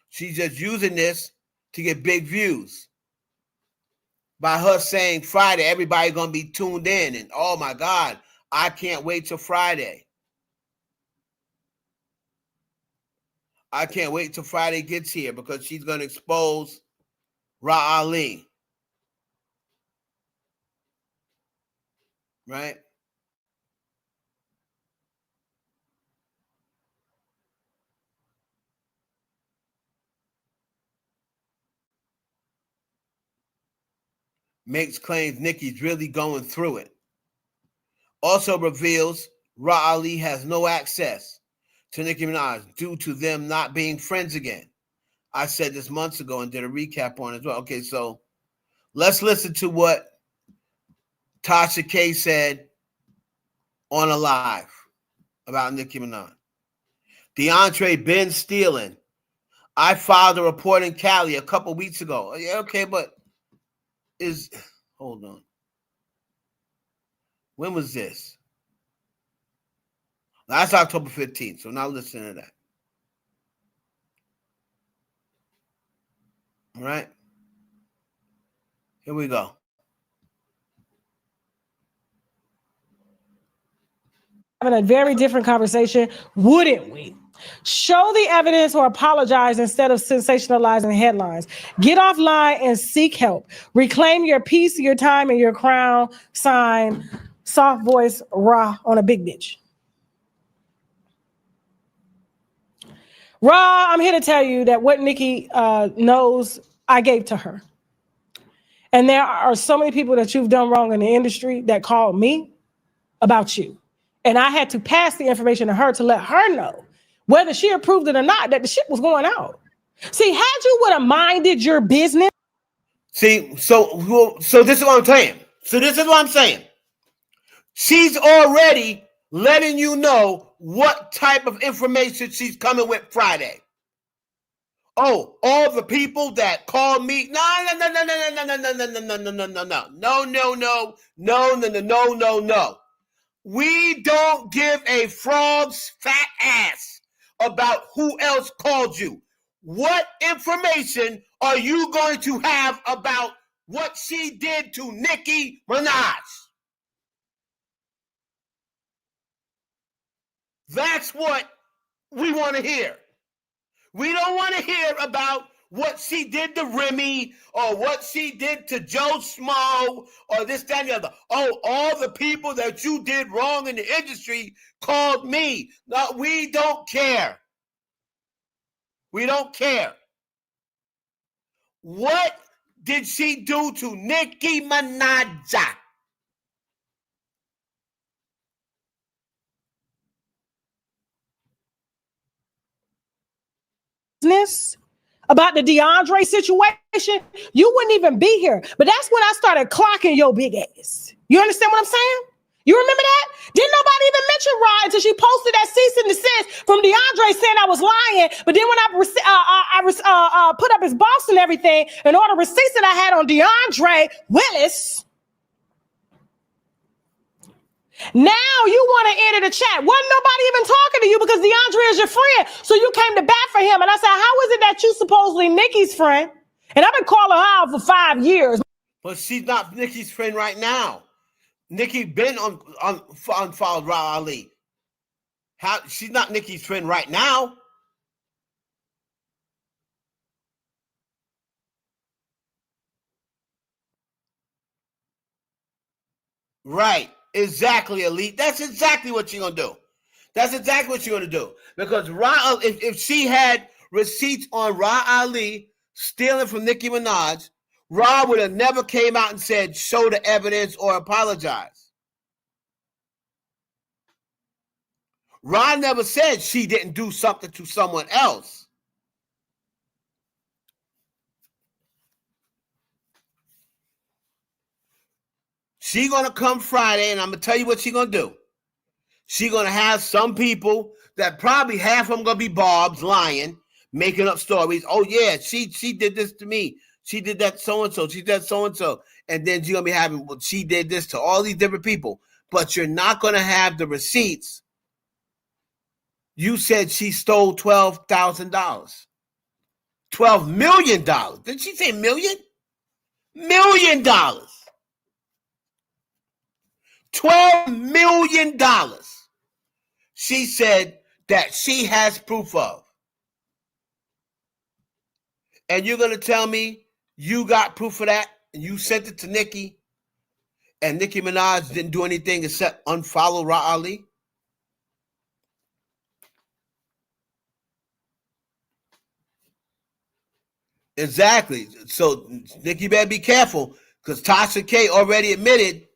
She's just using this to get big views. By her saying Friday, everybody's going to be tuned in. And oh my God, I can't wait till Friday. I can't wait till Friday gets here because she's going to expose Ra Ali. Right? Makes claims Nicki's really going through it. Also reveals Ra Ali has no access to Nicki Minaj due to them not being friends again. I said this months ago and did a recap on it as well. Okay, so let's listen to what Tasha K said on a live about Nicki Minaj. DeAndre been stealing. I filed a report in Cali a couple weeks ago. Yeah, okay, but hold on. When was this? That's October 15th. So now listen to that. All right. Here we go. Having a very different conversation, wouldn't we? Show the evidence or apologize instead of sensationalizing headlines. Get offline and seek help. Reclaim your peace, your time, and your crown. Sign, soft voice, Ra on a big bitch. Ra, I'm here to tell you that what Nicki knows, I gave to her. And there are so many people that you've done wrong in the industry that called me about you. And I had to pass the information to her to let her know, whether she approved it or not, that the shit was going out. See, had you would have minded your business. See, so this is what I'm saying. She's already letting you know what type of information she's coming with Friday. Oh, all the people that called me. No. We don't give a frog's fat ass about who else called you. What information are you going to have about what she did to Nicki Minaj? That's what we want to hear. We don't want to hear about what she did to Remy or what she did to Joe Schmo or this, that, and the other. Oh, all the people that you did wrong in the industry called me. No, we don't care. We don't care. What did she do to Nicki Minaj? About the DeAndre situation, you wouldn't even be here. But that's when I started clocking your big ass. You understand what I'm saying? You remember that? Didn't nobody even mention Rod until she posted that cease and desist from DeAndre saying I was lying. But then when I put up his boss and everything, and all the receipts that I had on DeAndre Willis, now you want to enter the chat. Wasn't nobody even talking to you because DeAndre is your friend. So you came to bat for him. And I said, how is it that you supposedly Nicki's friend? And I've been calling her out for 5 years. But she's not Nicki's friend right now. Nicki been unfollowed Ra Ali. She's not Nicki's friend right now. Right. Exactly, Elite. That's exactly what you're going to do. That's exactly what you're going to do. Because if she had receipts on Ra Ali stealing from Nicki Minaj, Ra would have never came out and said, show the evidence or apologize. Ra never said she didn't do something to someone else. She going to come Friday, and I'm going to tell you what she going to do. She going to have some people that probably half of them going to be Bob's lying, making up stories. Oh, yeah, she did this to me. She did that so-and-so. She did so-and-so. And then she's going to be having, well, she did this to all these different people. But you're not going to have the receipts. You said she stole $12,000. $12 million. Did she say million? $1 million. $12 million. She said that she has proof of. And you're going to tell me you got proof of that and you sent it to Nicki and Nicki Minaj didn't do anything except unfollow Ra Ali? Exactly. So Nicki better be careful because Tasha K already admitted.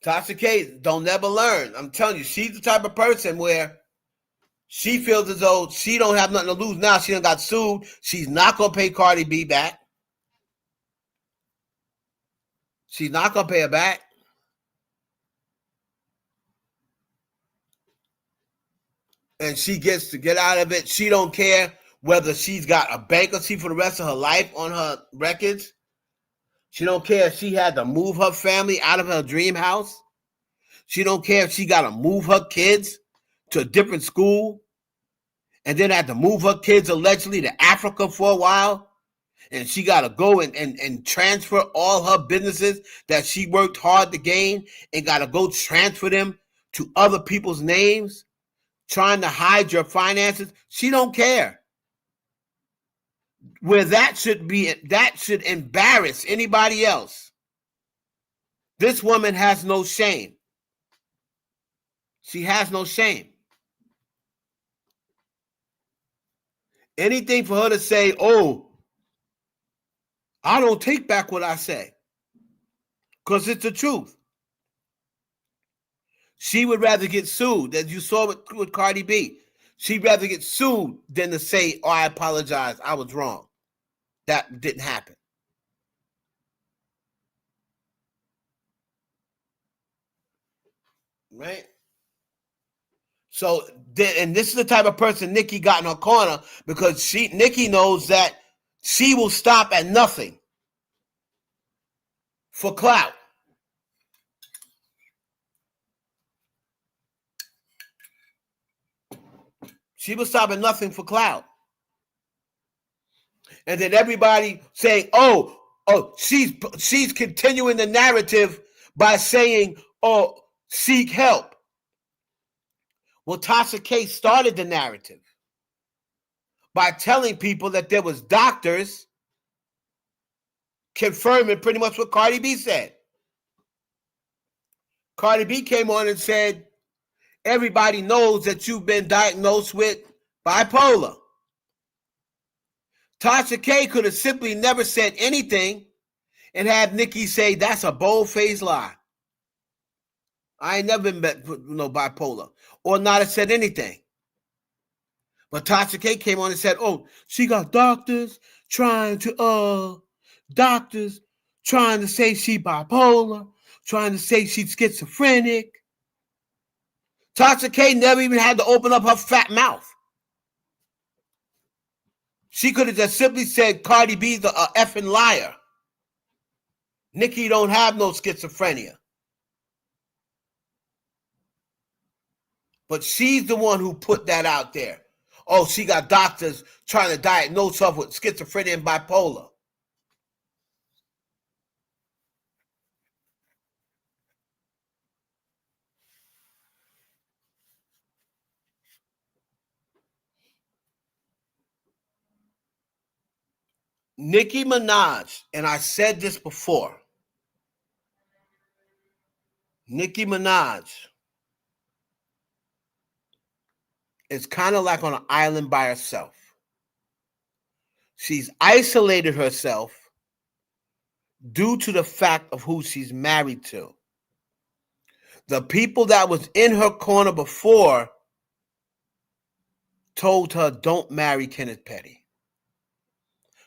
Tasha K don't never learn. I'm telling you, she's the type of person where she feels as though she don't have nothing to lose now. She done got sued. She's not going to pay Cardi B back. She's not going to pay her back. And she gets to get out of it. She don't care whether she's got a bankruptcy for the rest of her life on her records. She don't care if she had to move her family out of her dream house. She don't care if she got to move her kids to a different school and then had to move her kids allegedly to Africa for a while. And she got to go and transfer all her businesses that she worked hard to gain and got to go transfer them to other people's names, trying to hide your finances. She don't care. Where that should embarrass anybody else. This woman has no shame. She has no shame. Anything for her to say, oh, I don't take back what I say. Because it's the truth. She would rather get sued, as you saw with Cardi B. She'd rather get sued than to say, oh, I apologize, I was wrong. That didn't happen. Right? So, and this is the type of person Nicki got in her corner because Nicki knows that she will stop at nothing for clout. She was stopping nothing for clout. And then everybody saying, oh, she's continuing the narrative by saying, oh, seek help. Well, Tasha K started the narrative by telling people that there was doctors confirming pretty much what Cardi B said. Cardi B came on and said, everybody knows that you've been diagnosed with bipolar. Tasha K could have simply never said anything and had Nicki say, that's a bold-faced lie. I ain't never been bipolar, or not have said anything. But Tasha K came on and said, oh, she got doctors trying to say she bipolar, trying to say she's schizophrenic. Tasha K never even had to open up her fat mouth. She could have just simply said Cardi B's a effing liar. Nicki don't have no schizophrenia. But she's the one who put that out there. Oh, she got doctors trying to diagnose her with schizophrenia and bipolar. Nicki Minaj, and I said this before, Nicki Minaj is kind of like on an island by herself. She's isolated herself due to the fact of who she's married to. The people that was in her corner before told her, don't marry Kenneth Petty.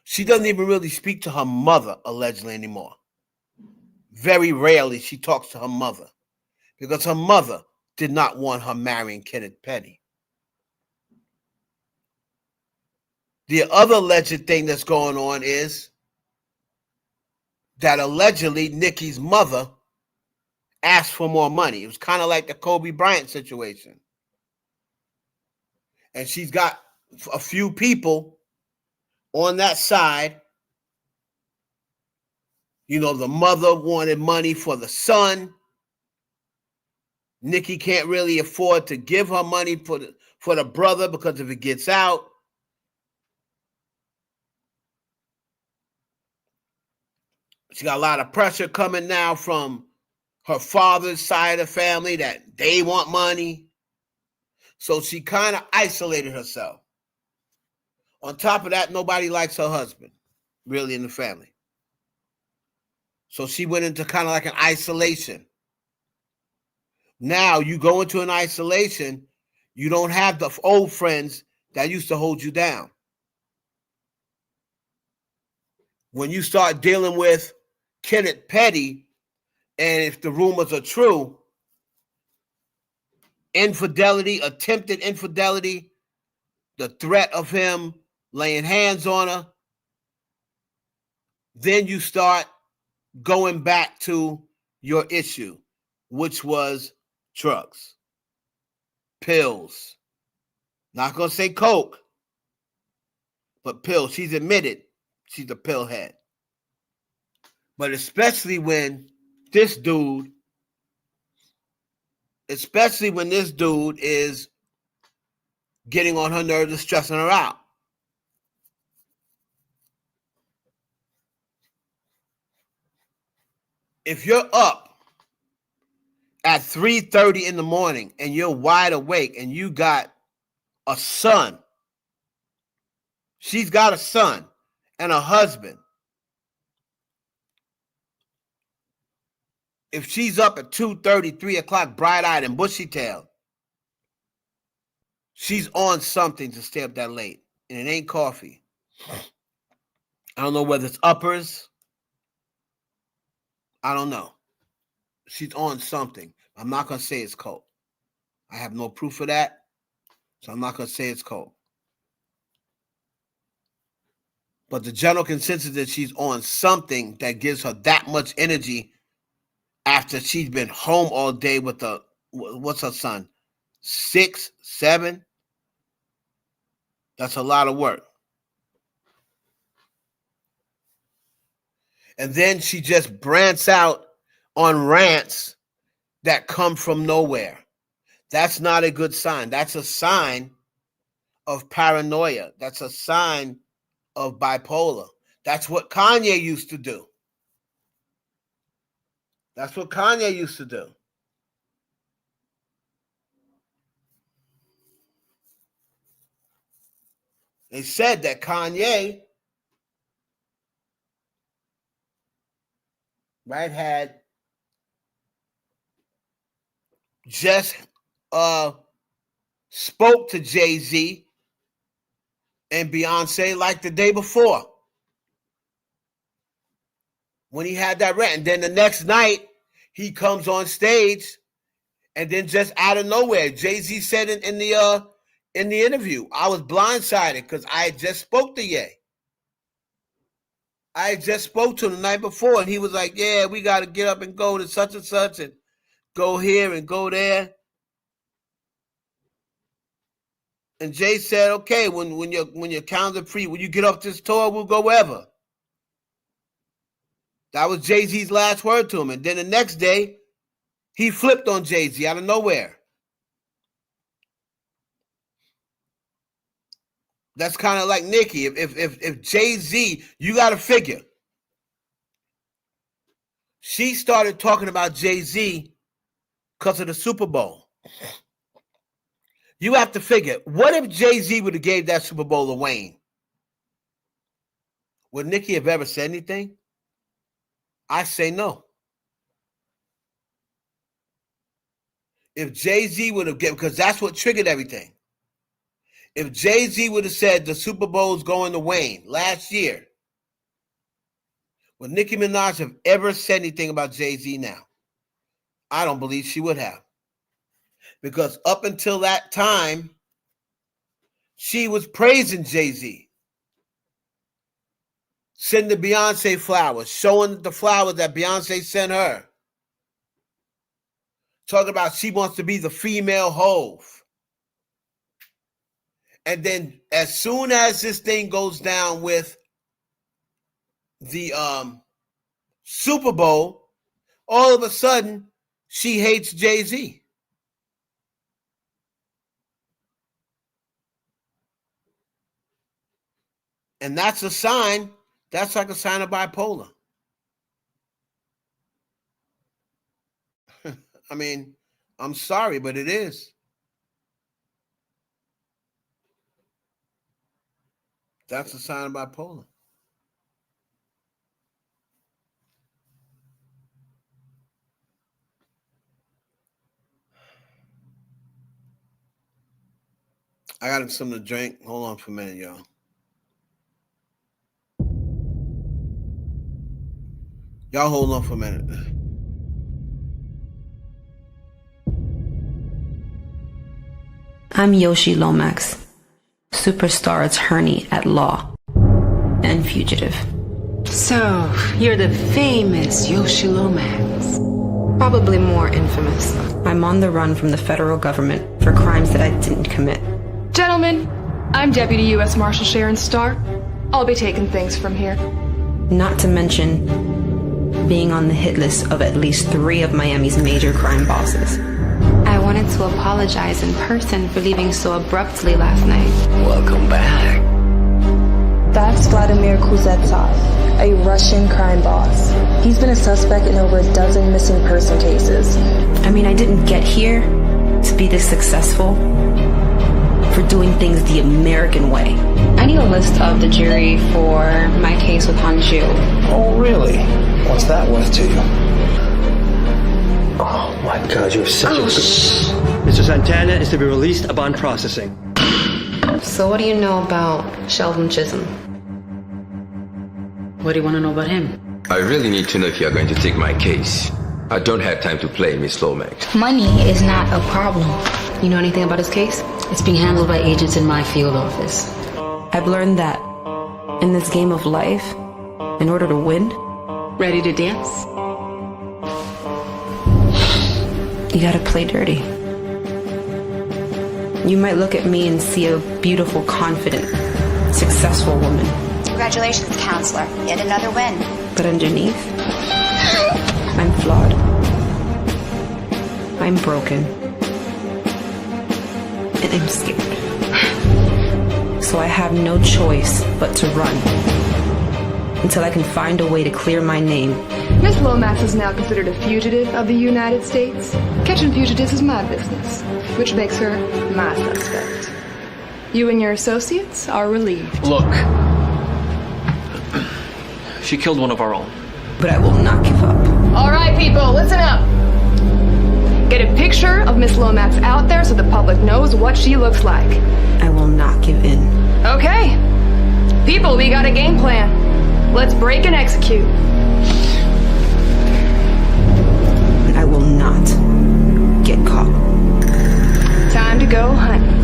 She doesn't even really speak to her mother, allegedly, anymore. Very rarely she talks to her mother because her mother did not want her marrying Kenneth Petty. The other alleged thing that's going on is that allegedly Nicki's mother asked for more money. It was kind of like the Kobe Bryant situation. And she's got a few people on that side. You know, the mother wanted money for the son. Nicki can't really afford to give her money for the brother because if it gets out, she got a lot of pressure coming now from her father's side of the family that they want money. So she kind of isolated herself. On top of that, nobody likes her husband, really, in the family. So she went into kind of like an isolation. Now you go into an isolation, you don't have the old friends that used to hold you down. When you start dealing with Kenneth Petty, and if the rumors are true, infidelity, attempted infidelity, the threat of him laying hands on her, then you start going back to your issue, which was drugs, pills. Not going to say coke, but pills. She's admitted she's a pill head. But especially when this dude is getting on her nerves and stressing her out. If you're up at 3:30 in the morning and you're wide awake and you got a son, she's got a son and a husband. If she's up at 2:30, 3 o'clock, bright-eyed and bushy-tailed, she's on something to stay up that late. And it ain't coffee. I don't know whether it's uppers. I don't know. She's on something. I'm not going to say it's coke. I have no proof of that. So I'm not going to say it's coke. But the general consensus is that she's on something that gives her that much energy after she's been home all day with what's her son? 6, 7? That's a lot of work. And then she just brants out on rants that come from nowhere. That's not a good sign. That's a sign of paranoia. That's a sign of bipolar. That's what Kanye used to do. That's what Kanye used to do. They said that Kanye, right, had just spoke to Jay-Z and Beyonce like the day before when he had that rant. And then the next night, he comes on stage and then just out of nowhere, Jay-Z said in the interview, I was blindsided because I had just spoke to Ye. I had just spoke to him the night before, and he was like, yeah, we got to get up and go to such and such and go here and go there. And Jay said, okay, when your calendar free, when you get off this tour, we'll go wherever. That was Jay-Z's last word to him. And then the next day, he flipped on Jay-Z out of nowhere. That's kind of like Nicki. If Jay-Z, you got to figure, she started talking about Jay-Z because of the Super Bowl. You have to figure, what if Jay-Z would have gave that Super Bowl to Wayne? Would Nicki have ever said anything? I say no. If Jay-Z would have given, because that's what triggered everything. If Jay-Z would have said the Super Bowl's going to Wayne last year, would Nicki Minaj have ever said anything about Jay-Z now? I don't believe she would have. Because up until that time, she was praising Jay-Z. Sending Beyonce flowers, showing the flowers that Beyonce sent her. Talking about she wants to be the female Hove. And then as soon as this thing goes down with the Super Bowl, all of a sudden, she hates Jay-Z. And that's a sign, that's like a sign of bipolar. I mean, I'm sorry, but it is. That's a sign of bipolar. I got something to drink. Hold on for a minute, y'all. Y'all hold on for a minute. I'm Yoshi Lomax, superstar attorney at law and fugitive. So, you're the famous Yoshi Lomax. Probably more infamous. I'm on the run from the federal government for crimes that I didn't commit. Gentlemen, I'm Deputy U.S. Marshal Sharon Starr. I'll be taking things from here. Not to mention being on the hit list of at least 3 of Miami's major crime bosses. I wanted to apologize in person for leaving so abruptly last night. Welcome back. That's Vladimir Kuzetsov, a Russian crime boss. He's been a suspect in over a dozen missing person cases. I mean, I didn't get here to be this successful for doing things the American way. I need a list of the jury for my case with Hanju. Oh, really? What's that worth to you? Oh my God, you're such a... Mr. Santana is to be released upon processing. So what do you know about Sheldon Chisholm? What do you want to know about him? I really need to know if you're going to take my case. I don't have time to play, Miss Lomax. Money is not a problem. You know anything about his case? It's being handled by agents in my field office. I've learned that in this game of life, in order to win... Ready to dance? You gotta play dirty. You might look at me and see a beautiful, confident, successful woman. Congratulations, counselor. Yet another win. But underneath, I'm flawed. I'm broken. And I'm scared. So I have no choice but to run. Until I can find a way to clear my name. Miss Lomax is now considered a fugitive of the United States. Catching fugitives is my business, which makes her my suspect. You and your associates are relieved. Look. She killed one of our own. But I will not give up. All right, people, listen up. Get a picture of Miss Lomax out there so the public knows what she looks like. I will not give in. Okay. People, we got a game plan. Let's break and execute. But I will not get caught. Time to go hunt.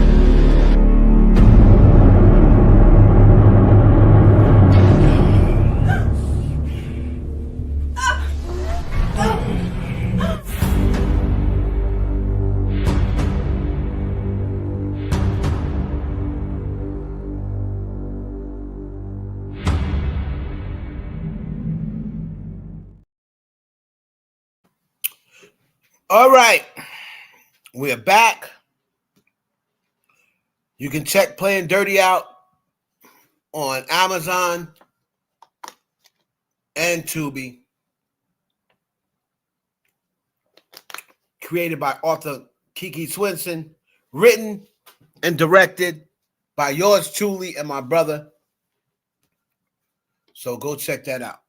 All right, we're back. You can check Playing Dirty out on Amazon and Tubi. Created by author Kiki Swinson, written and directed by yours truly and my brother. So go check that out.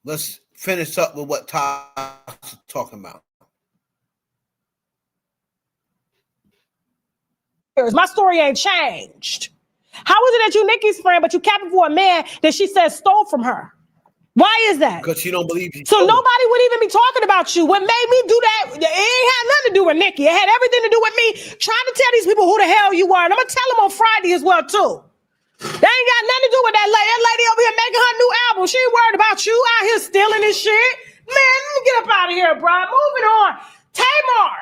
Let's finish up with what Tasha's talking about. My story ain't changed. How is it that you Nicki's friend, but you capping for a man that she says stole from her? Why is that? Because she don't believe you. So nobody would even be talking about you. What made me do that, it ain't had nothing to do with Nicki. It had everything to do with me trying to tell these people who the hell you are. And I'm going to tell them on Friday as well, too. They ain't got nothing to do with that lady. That lady over here making her new album. She ain't worried about you out here stealing this shit. Man, let me get up out of here, bro. Moving on. Tamar.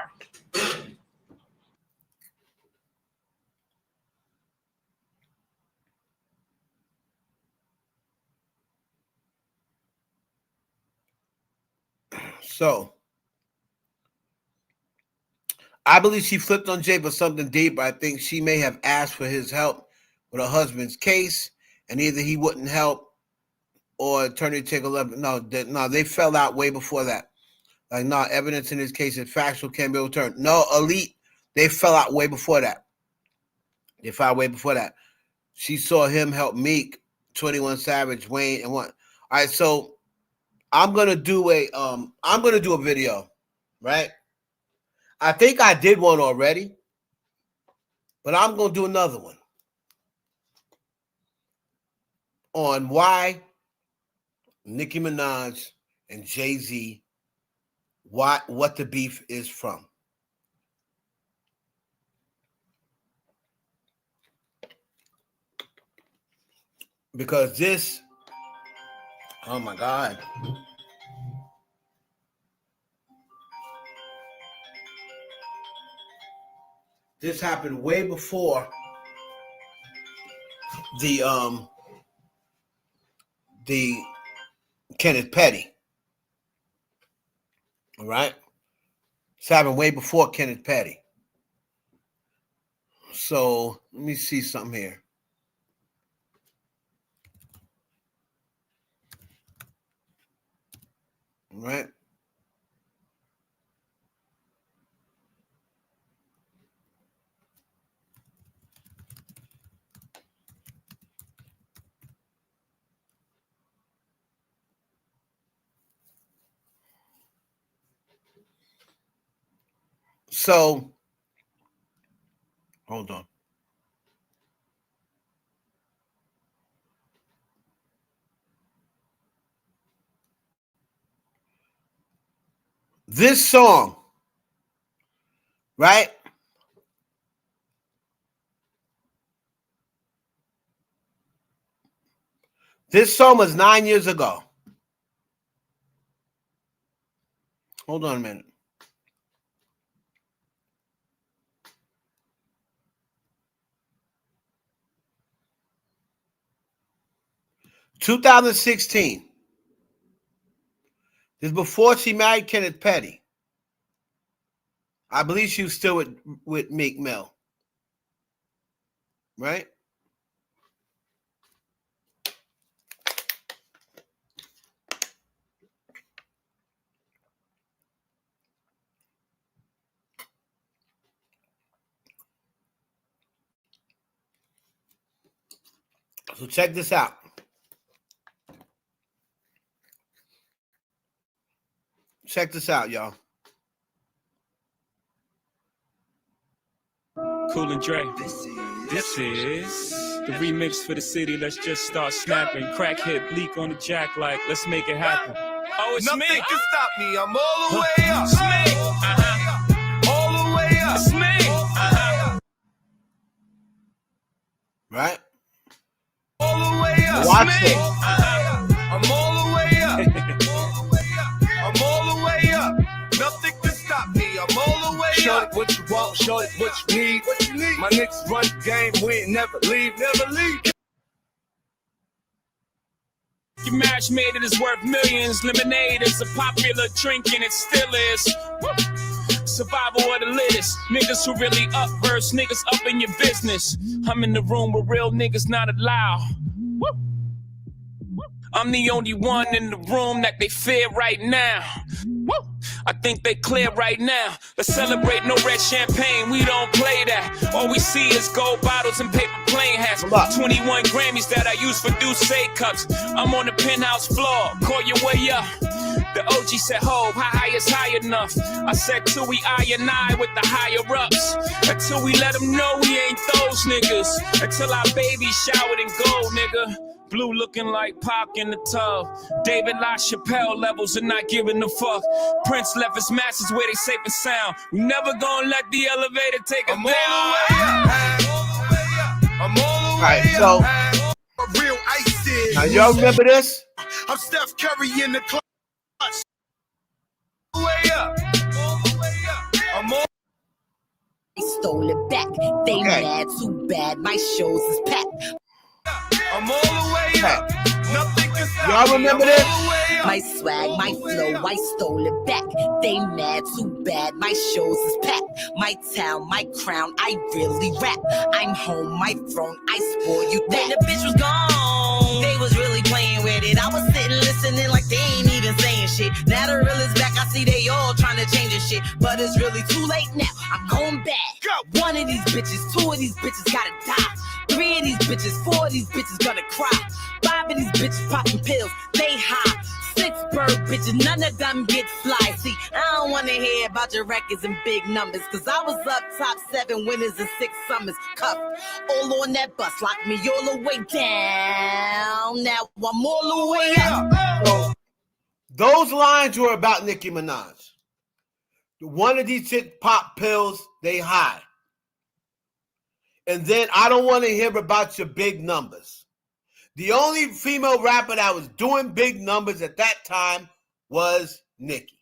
So, I believe she flipped on Jay for something deep. I think she may have asked for his help with her husband's case, and either he wouldn't help or attorney take a look. No, they fell out way before that. Like, no, evidence in this case is factual, can be overturned. No, Elite, they fell out way before that. They fell out way before that. She saw him help Meek, 21 Savage, Wayne, and what. All right, so I'm gonna do a video, right? I think I did one already, but I'm gonna do another one on why Nicki Minaj and Jay-Z, what the beef is from. Because this, oh my God. This happened way before the Kenneth Petty. All right? This happened way before Kenneth Petty. So let me see something here. All right? So, hold on. This song, right? This song was 9 years ago. Hold on a minute. 2016. This is before she married Kenneth Petty. I believe she was still with Meek Mill. Right? So check this out. Check this out, y'all. Cool and Dre. This is the remix for the city. Let's just start snapping. Crackhead bleak on the jack like, let's make it happen. Oh, it's Nothing me. can stop me. I'm all the way up. It's me. All the way up. It's me. Right? All the way up. Watch this. I'm all the way up. I'm all the way up. Nothing can stop me. I'm all the way up. Show it what you want. Show it what you need. What you need. My niggas run the game. We ain't never leave. Never leave. Your match made it is worth millions. Lemonade is a popular drink and it still is. Survival of the latest. Niggas who really up verse, niggas up in your business. I'm in the room with real niggas not allowed. I'm the only one in the room that they fear right now. I think they clear right now. Let's celebrate, no red champagne, we don't play that. All we see is gold bottles and paper plane hats. 21 Grammys that I use for Douce cups. I'm on the penthouse floor, call your way up. The OG said, ho, how high is high enough? I said, till we I with the higher ups. Until we let them know we ain't those niggas. Until our baby showered in gold, nigga. Blue looking like Pac in the tub. David LaChapelle levels and not giving a fuck. Prince left his masters where they safe and sound. We never gonna let the elevator take us down. I'm all the way Right, up. so Real ice is. now y'all remember this? I'm Steph Curry in the clutch. All the way up. I'm all. Stole it back. They mad too bad. My shows is packed. I'm all the way up. Nothing can stop Y'all remember me. this? I'm all the way up. My swag, my flow, I stole it back. They mad too bad. My shows is packed. My town, my crown, I really rap. I'm home, my throne, I spoil you that. When the bitch was gone, they was really playing with it. I was sitting listening like they ain't even saying shit. Now the real is back, I see they all trying to change this shit. But it's really too late now, I'm going back. One of these bitches, two of these bitches gotta die. 3 of these bitches, 4 of these bitches gonna cry. 5 of these bitches popping pills, they high. 6 bird bitches, none of them get fly. See, I don't wanna hear about your records and big numbers. Cause I was up top 7 winners and 6 summers. Cuffed all on that bus, locked me all the way down. Now I'm all the way up. So those lines were about Nicki Minaj. One of these chicks pop pills, they high. And then I don't want to hear about your big numbers. The only female rapper that was doing big numbers at that time was Nicki.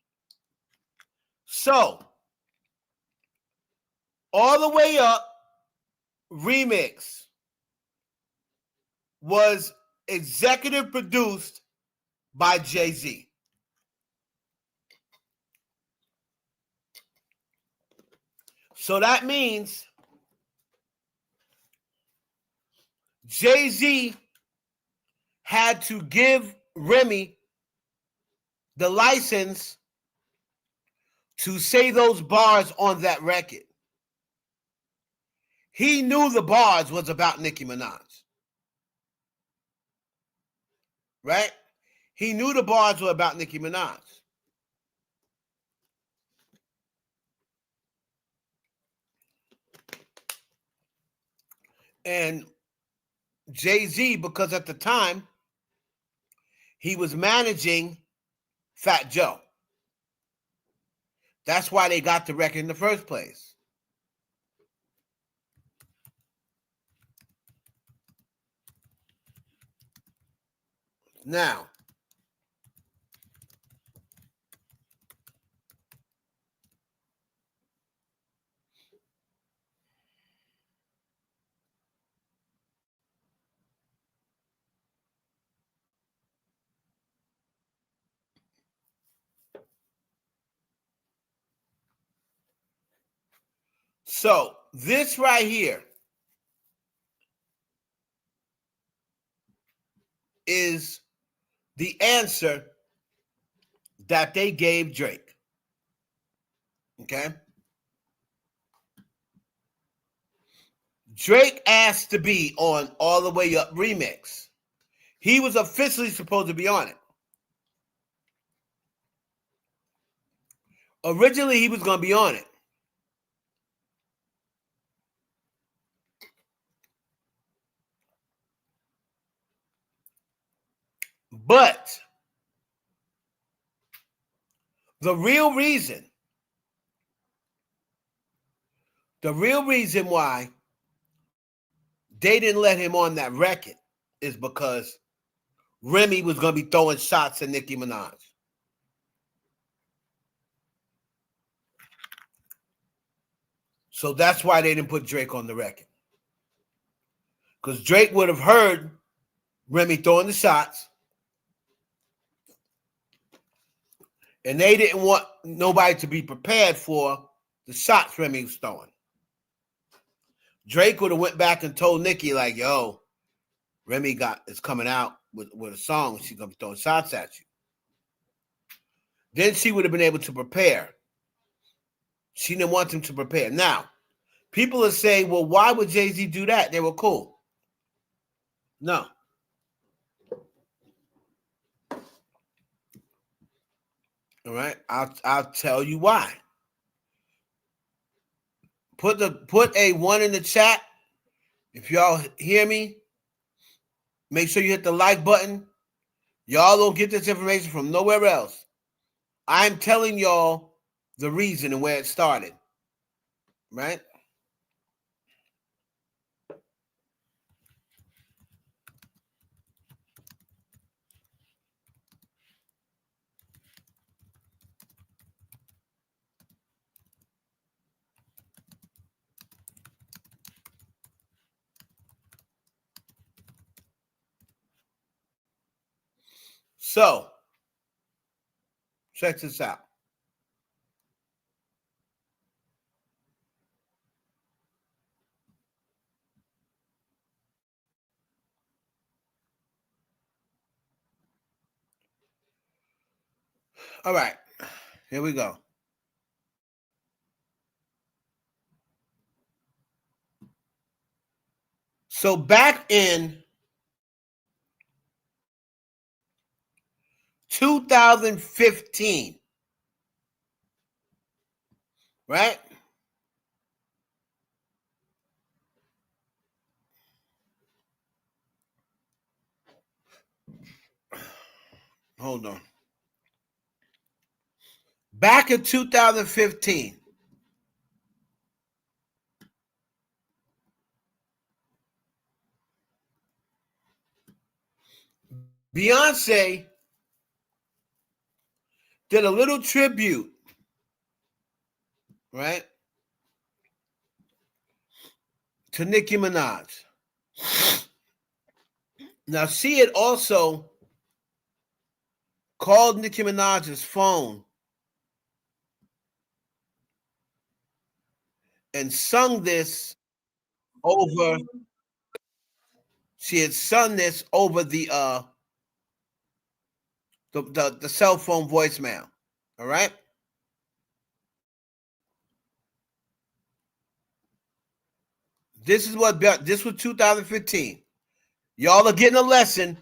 So, All the Way Up remix was executive produced by Jay-Z. So that means Jay-Z had to give Remy the license to say those bars on that record. He knew the bars was about Nicki Minaj. Right? He knew the bars were about Nicki Minaj. And Jay-Z, because at the time, he was managing Fat Joe. That's why they got the record in the first place. Now, So this right here is the answer that they gave Drake. Okay? Drake asked to be on All the Way Up remix. He was officially supposed to be on it. Originally, he was going to be on it. But the real reason why they didn't let him on that record is because Remy was going to be throwing shots at Nicki Minaj. So that's why they didn't put Drake on the record. Because Drake would have heard Remy throwing the shots, and they didn't want nobody to be prepared for the shots Remy was throwing. Drake would have went back and told Nicki, like, yo, Remy is coming out with a song. She's going to be throwing shots at you. Then she would have been able to prepare. She didn't want them to prepare. Now, people are saying, well, why would Jay-Z do that? They were cool. No. All right. I'll tell you why. Put a 1 in the chat. If y'all hear me, make sure you hit the like button. Y'all don't get this information from nowhere else. I'm telling y'all the reason and where it started. Right? So, check this out. All right, here we go. So back in 2015, right? Hold on. Back in 2015, Beyonce did a little tribute, right, to Nicki Minaj. Now, she had also called Nicki Minaj's phone and sung this over. She had sung this over the cell phone voicemail. All right. This was 2015. Y'all are getting a lesson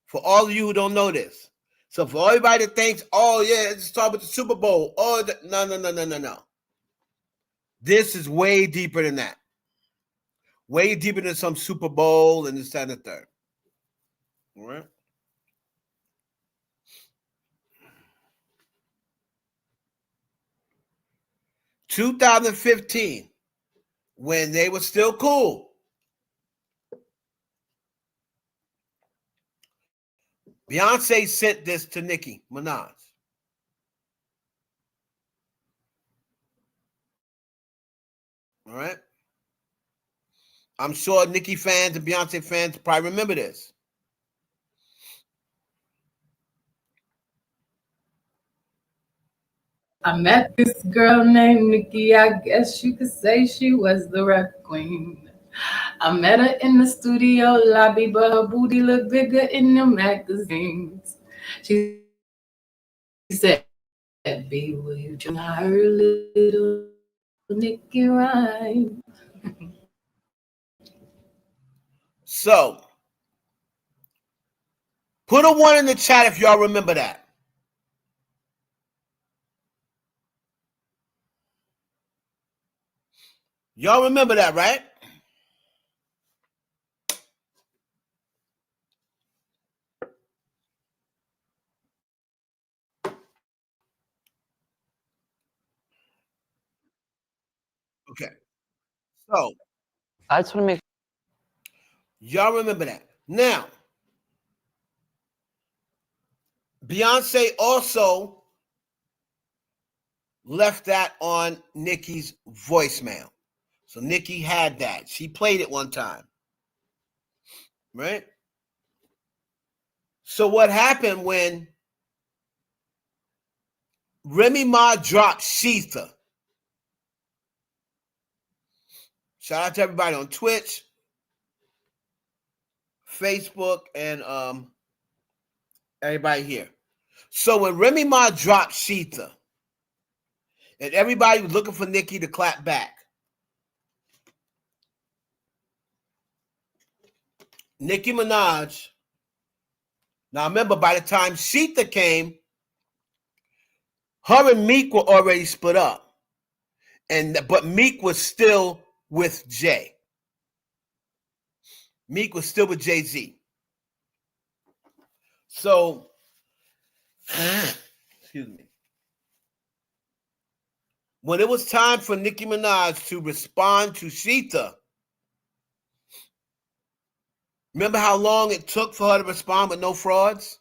for all of you who don't know this. So for everybody that thinks, oh yeah, it's talking about the Super Bowl. Oh no. This is way deeper than that. Way deeper than some Super Bowl and this, that, and the third. All right. (2015), when they were still cool, Beyonce sent this to Nicki Minaj. All right. I'm sure Nicki fans and Beyonce fans probably remember this. I met this girl named Nicki. I guess you could say she was the rap queen. I met her in the studio lobby, but her booty looked bigger in the magazines. She said, B, will you join her little Nicki rhyme? So, put a 1 in the chat if y'all remember that. Y'all remember that, right? Okay. So, I just want to make y'all remember that. Now, Beyonce also left that on Nicki's voicemail. So Nicki had that. She played it one time. Right? So what happened when Remy Ma dropped Sheetha? Shout out to everybody on Twitch, Facebook, and everybody here. So when Remy Ma dropped Sheetha, and everybody was looking for Nicki to clap back, Nicki Minaj. Now remember, by the time Sheetha came, her and Meek were already split up, but Meek was still with Jay. Meek was still with Jay-Z. So, excuse me. When it was time for Nicki Minaj to respond to Sheetha, remember how long it took for her to respond with no frauds?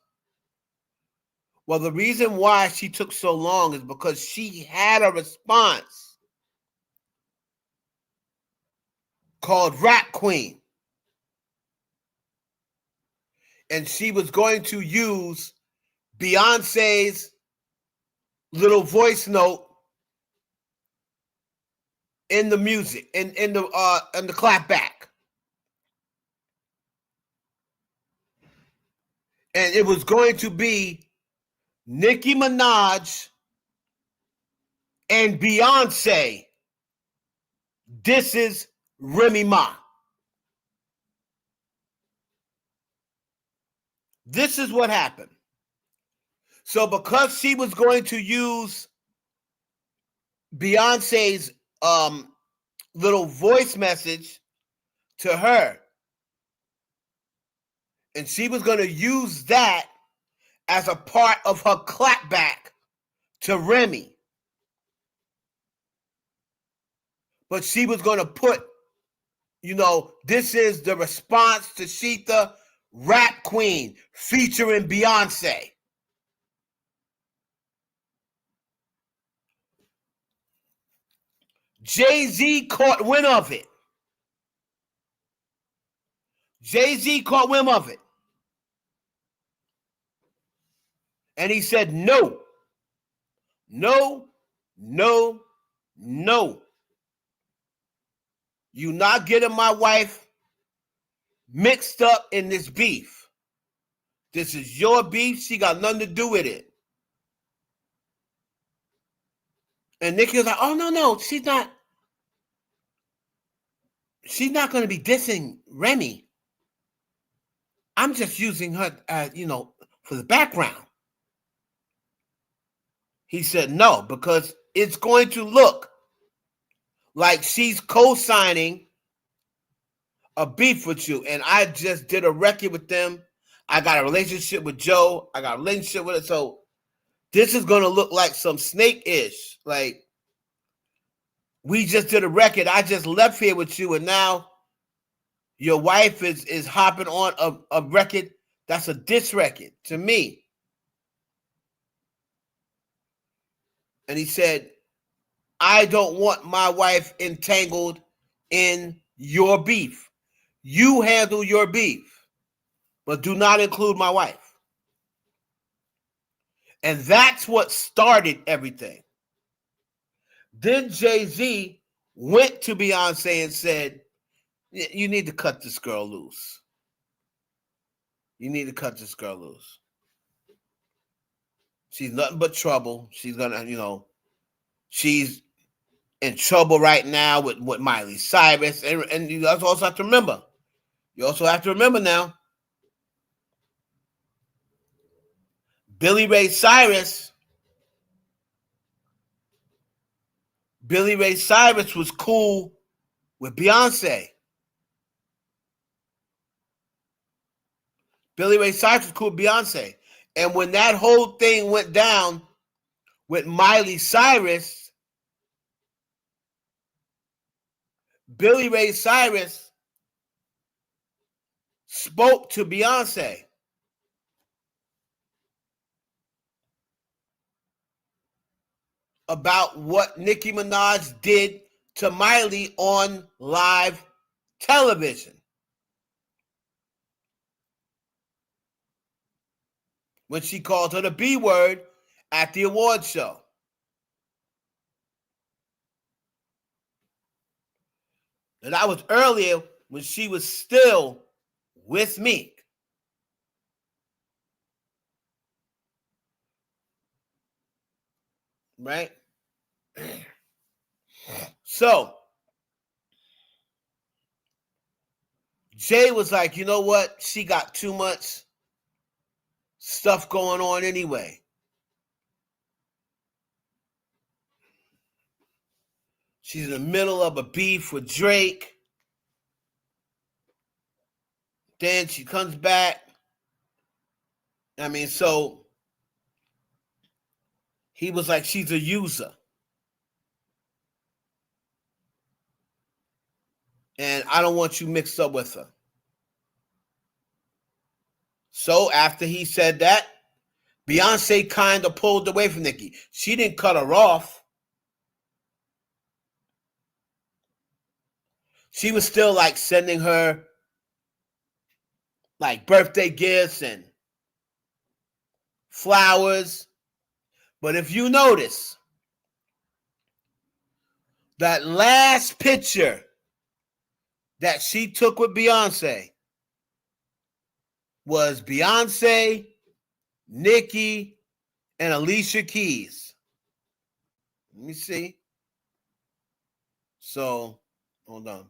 Well, the reason why she took so long is because she had a response called Rap Queen. And she was going to use Beyonce's little voice note in the music, in the clap back. And it was going to be Nicki Minaj and Beyonce. This is Remy Ma. This is what happened. So because she was going to use Beyonce's little voice message to her, and she was going to use that as a part of her clapback to Remy. But she was going to put, this is the response to Sheetha, Rap Queen, featuring Beyonce. Jay-Z caught wind of it. Jay-Z caught wind of it. And he said, no, no, no, no. You not getting my wife mixed up in this beef. This is your beef. She got nothing to do with it. And Nicki was like, oh, no, she's not. She's not going to be dissing Remy. I'm just using her, for the background. He said, no, because it's going to look like she's co-signing a beef with you. And I just did a record with them. I got a relationship with Joe. I got a relationship with her. So this is going to look like some snake-ish. Like, we just did a record. I just left here with you. And now your wife is hopping on a record. That's a diss record to me. And he said, I don't want my wife entangled in your beef. You handle your beef, but do not include my wife. And that's what started everything. Then Jay-Z went to Beyonce and said, you need to cut this girl loose. You need to cut this girl loose. She's nothing but trouble. She's gonna, she's in trouble right now with Miley Cyrus. And you guys also have to remember. You also have to remember now. Billy Ray Cyrus was cool with Beyonce. Billy Ray Cyrus was cool with Beyonce. And when that whole thing went down with Miley Cyrus, Billy Ray Cyrus spoke to Beyonce about what Nicki Minaj did to Miley on live television. When she called her the B word at the award show. And that was earlier when she was still with me. Right? So, Jay was like, you know what? She got too much stuff going on anyway. She's in the middle of a beef with Drake. Then she comes back. So he was like, she's a user. And I don't want you mixed up with her. So after he said that, Beyonce kind of pulled away from Nicki. She didn't cut her off. She was still like sending her like birthday gifts and flowers. But if you notice, that last picture that she took with Beyonce was Beyonce, Nicki, and Alicia Keys. Let me see. So, hold on.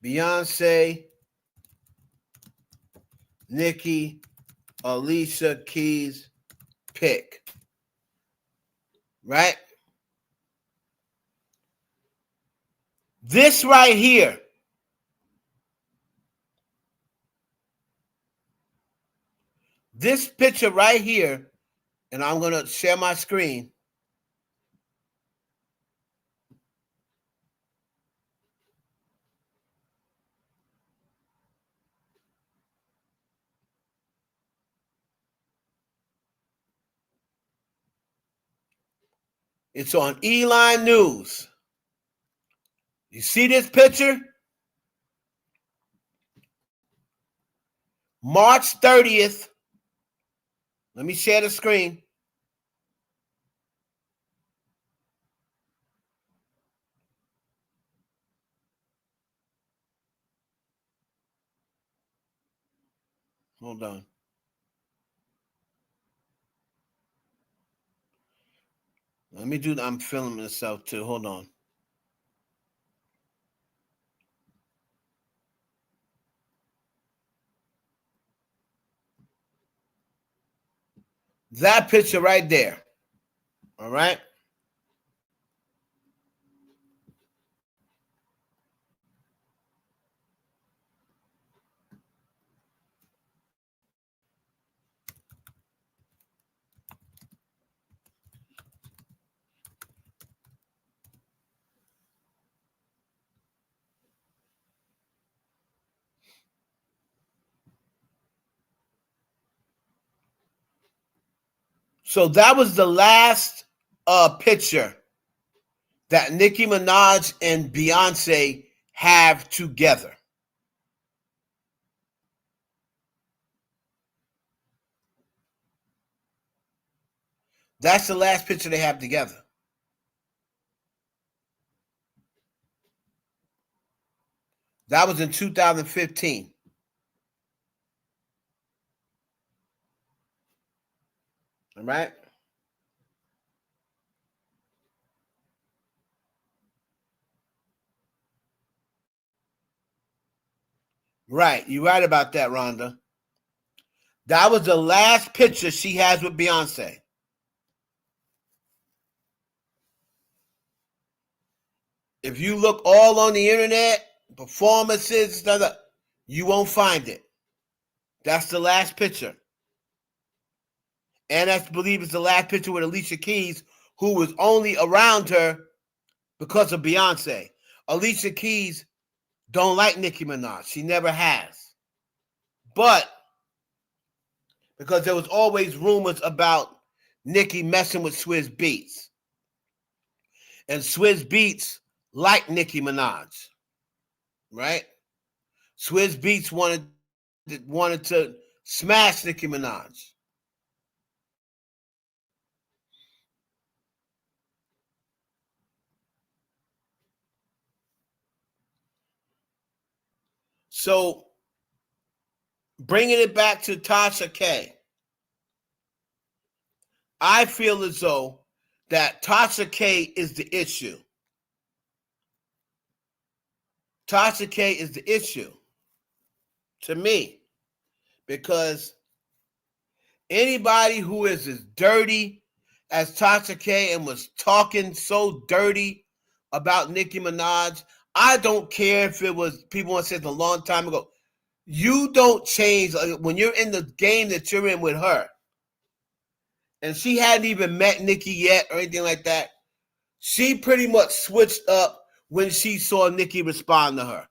Beyonce, Nicki, Alicia Keys pick. Right? This right here. This picture right here, and I'm going to share my screen. It's on E-Line News. You see this picture? March 30th. Let me share the screen. Hold on. Let me do that. I'm filming myself too. Hold on. That picture right there. All right. So that was the last picture that Nicki Minaj and Beyonce have together. That's the last picture they have together. That was in 2015. All right. Right. You're right about that, Rhonda. That was the last picture she has with Beyonce. If you look all on the internet, performances, stuff, you won't find it. That's the last picture. And I believe it's the last picture with Alicia Keys, who was only around her because of Beyonce. Alicia Keys don't like Nicki Minaj. She never has. But because there was always rumors about Nicki messing with Swizz Beatz. And Swizz Beatz liked Nicki Minaj. Right? Swizz Beatz wanted to smash Nicki Minaj. So, bringing it back to Tasha K, I feel as though that Tasha K is the issue. Tasha K is the issue to me, because anybody who is as dirty as Tasha K and was talking so dirty about Nicki Minaj, I don't care if it was people want to say it a long time ago. You don't change when you're in the game that you're in with her. And she hadn't even met Nicki yet or anything like that. She pretty much switched up when she saw Nicki respond to her.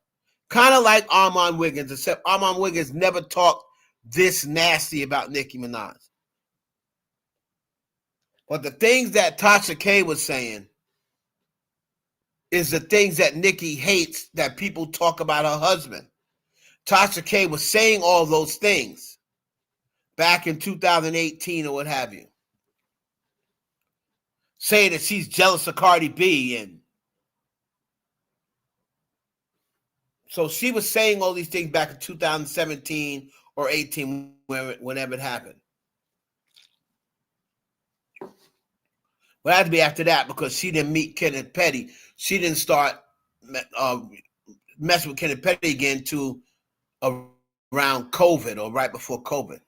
Kind of like Armand Wiggins, except Armand Wiggins never talked this nasty about Nicki Minaj. But the things that Tasha K was saying is the things that Nicki hates that people talk about her husband. Tasha K was saying all those things back in 2018 or what have you. Saying that she's jealous of Cardi B. And so she was saying all these things back in 2017 or 18, whenever it happened. Well, it had to be after that because she didn't meet Kenneth Petty. She didn't start messing with Kenneth Petty again to around COVID or right before COVID.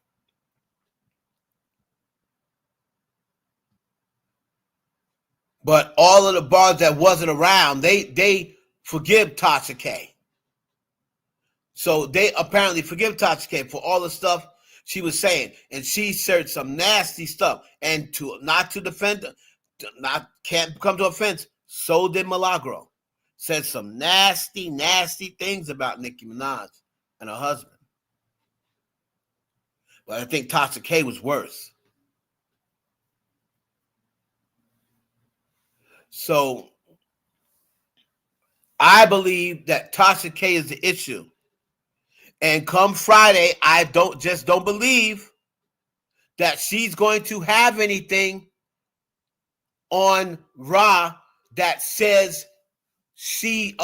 But all of the bars that wasn't around, they forgive Tasha K. So they apparently forgive Tasha K for all the stuff she was saying. And she said some nasty stuff. And not to defend her, can't come to offense, so did Milagro. Said some nasty, nasty things about Nicki Minaj and her husband. But I think Tasha K was worse. So I believe that Tasha K is the issue. And come Friday, I don't believe that she's going to have anything on Raw that says she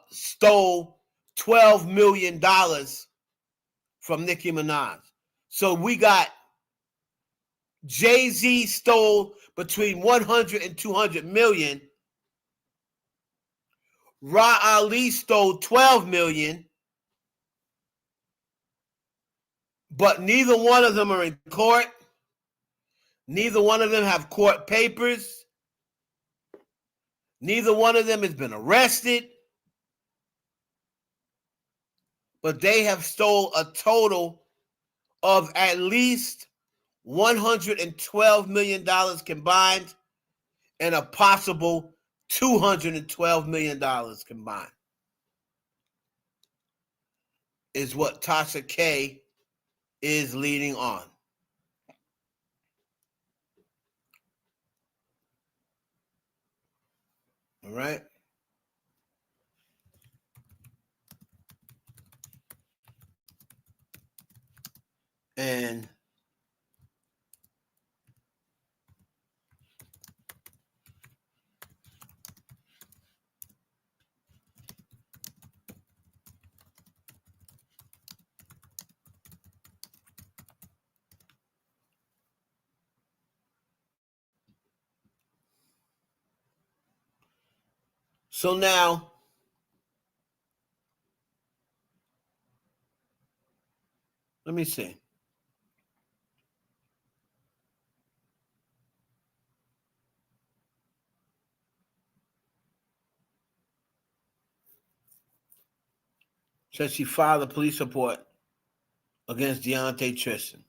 stole $12 million from Nicki Minaj. So we got Jay-Z stole between 100 and 200 million. Ra Ali stole 12 million. But neither one of them are in court. Neither one of them have court papers. Neither one of them has been arrested. But they have stole a total of at least $112 million combined and a possible $212 million combined is what Tasha K is leading on. All right. And So now, let me see. Says she filed a police report against Deontay Tristan.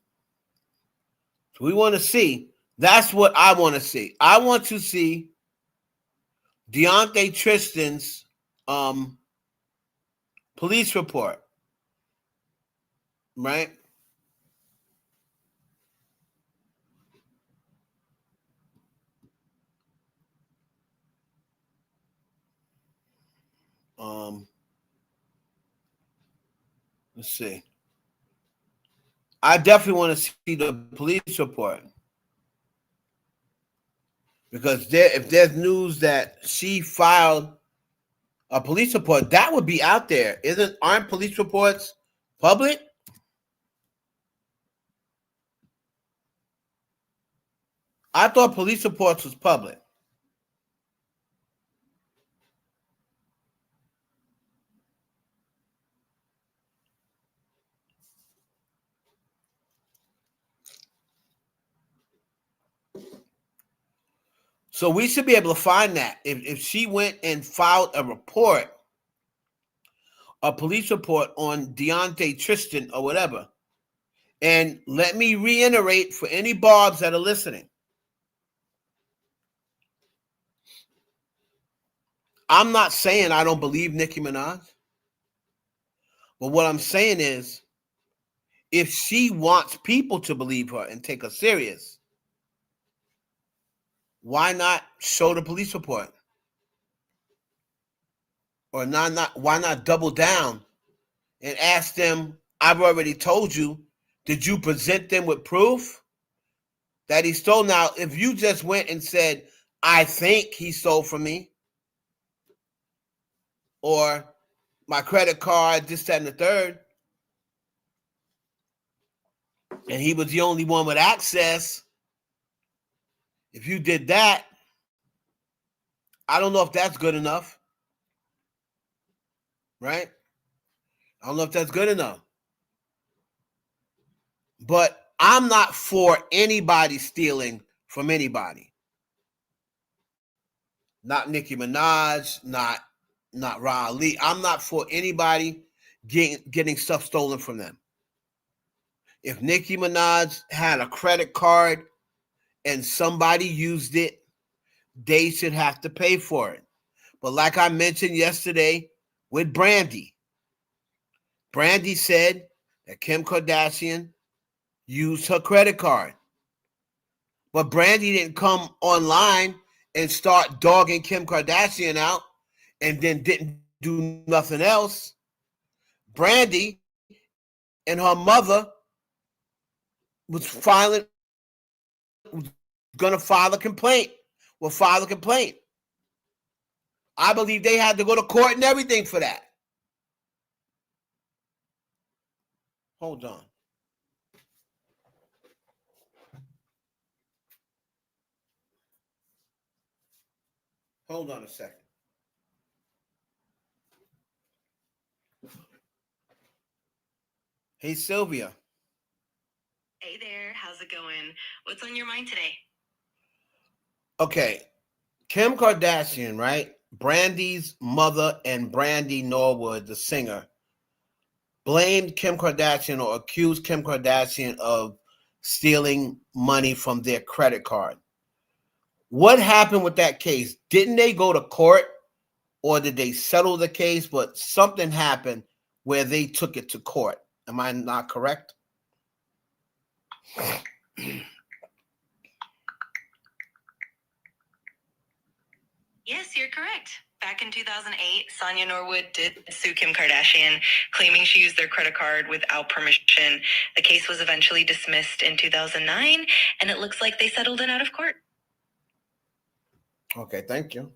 So we want to see. That's what I want to see. I want to see Deontay Tristan's police report. Right? Let's see. I definitely want to see the police report. Because if there's news that she filed a police report, that would be out there. Aren't police reports public? I thought police reports was public. So we should be able to find that. If she went and filed a police report on Deontay Tristan or whatever. And let me reiterate for any Bobs that are listening. I'm not saying I don't believe Nicki Minaj. But what I'm saying is, if she wants people to believe her and take her serious, why not show the police report? Or why not double down and ask them, I've already told you, did you present them with proof that he stole? Now, if you just went and said, I think he stole from me, or my credit card, this, that, and the third, and he was the only one with access, if you did that, I don't know if that's good enough, right? I don't know if that's good enough. But I'm not for anybody stealing from anybody. Not Nicki Minaj, not Ra Ali. I'm not for anybody getting stuff stolen from them. If Nicki Minaj had a credit card and somebody used it, they should have to pay for it. But like I mentioned yesterday with Brandy said that Kim Kardashian used her credit card. But Brandy didn't come online and start dogging Kim Kardashian out and then didn't do nothing else. Brandy and her mother was going to file a complaint. I believe they had to go to court and everything for that. Hold on. Hold on a second. Hey, Sylvia. Hey there. How's it going? What's on your mind today? Okay. Kim Kardashian, right? Brandy's mother and Brandy Norwood, the singer, blamed Kim Kardashian or accused Kim Kardashian of stealing money from their credit card. What happened with that case? Didn't they go to court or did they settle the case? But something happened where they took it to court. Am I not correct? Yes, you're correct. Back in 2008, Sonia Norwood did sue Kim Kardashian, claiming she used their credit card without permission. The case was eventually dismissed in 2009, and it looks like they settled it out of court. Okay, thank you.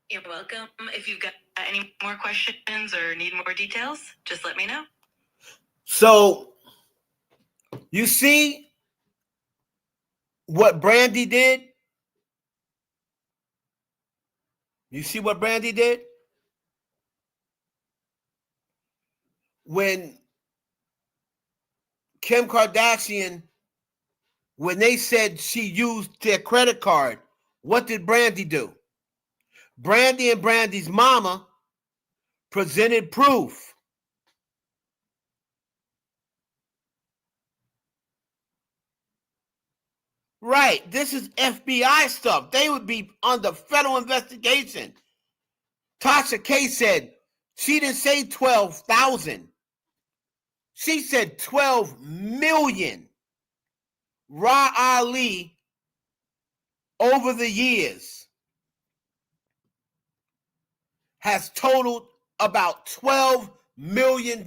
You're welcome. If you've got any more questions or need more details, just let me know. So, you see what Brandy did? You see what Brandy did? When Kim Kardashian, when they said she used their credit card, what did Brandy do? Brandy and Brandy's mama presented proof. Right, this is FBI stuff. They would be under federal investigation. Tasha K said she didn't say 12,000. She said 12 million. Ra Ali over the years has totaled about $12 million.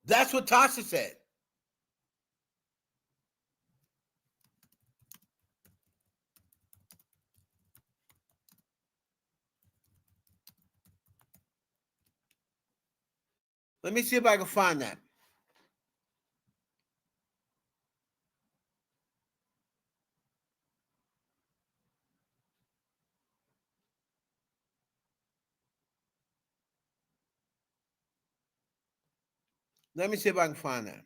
That's what Tasha said. Let me see if I can find that. Let me see if I can find that.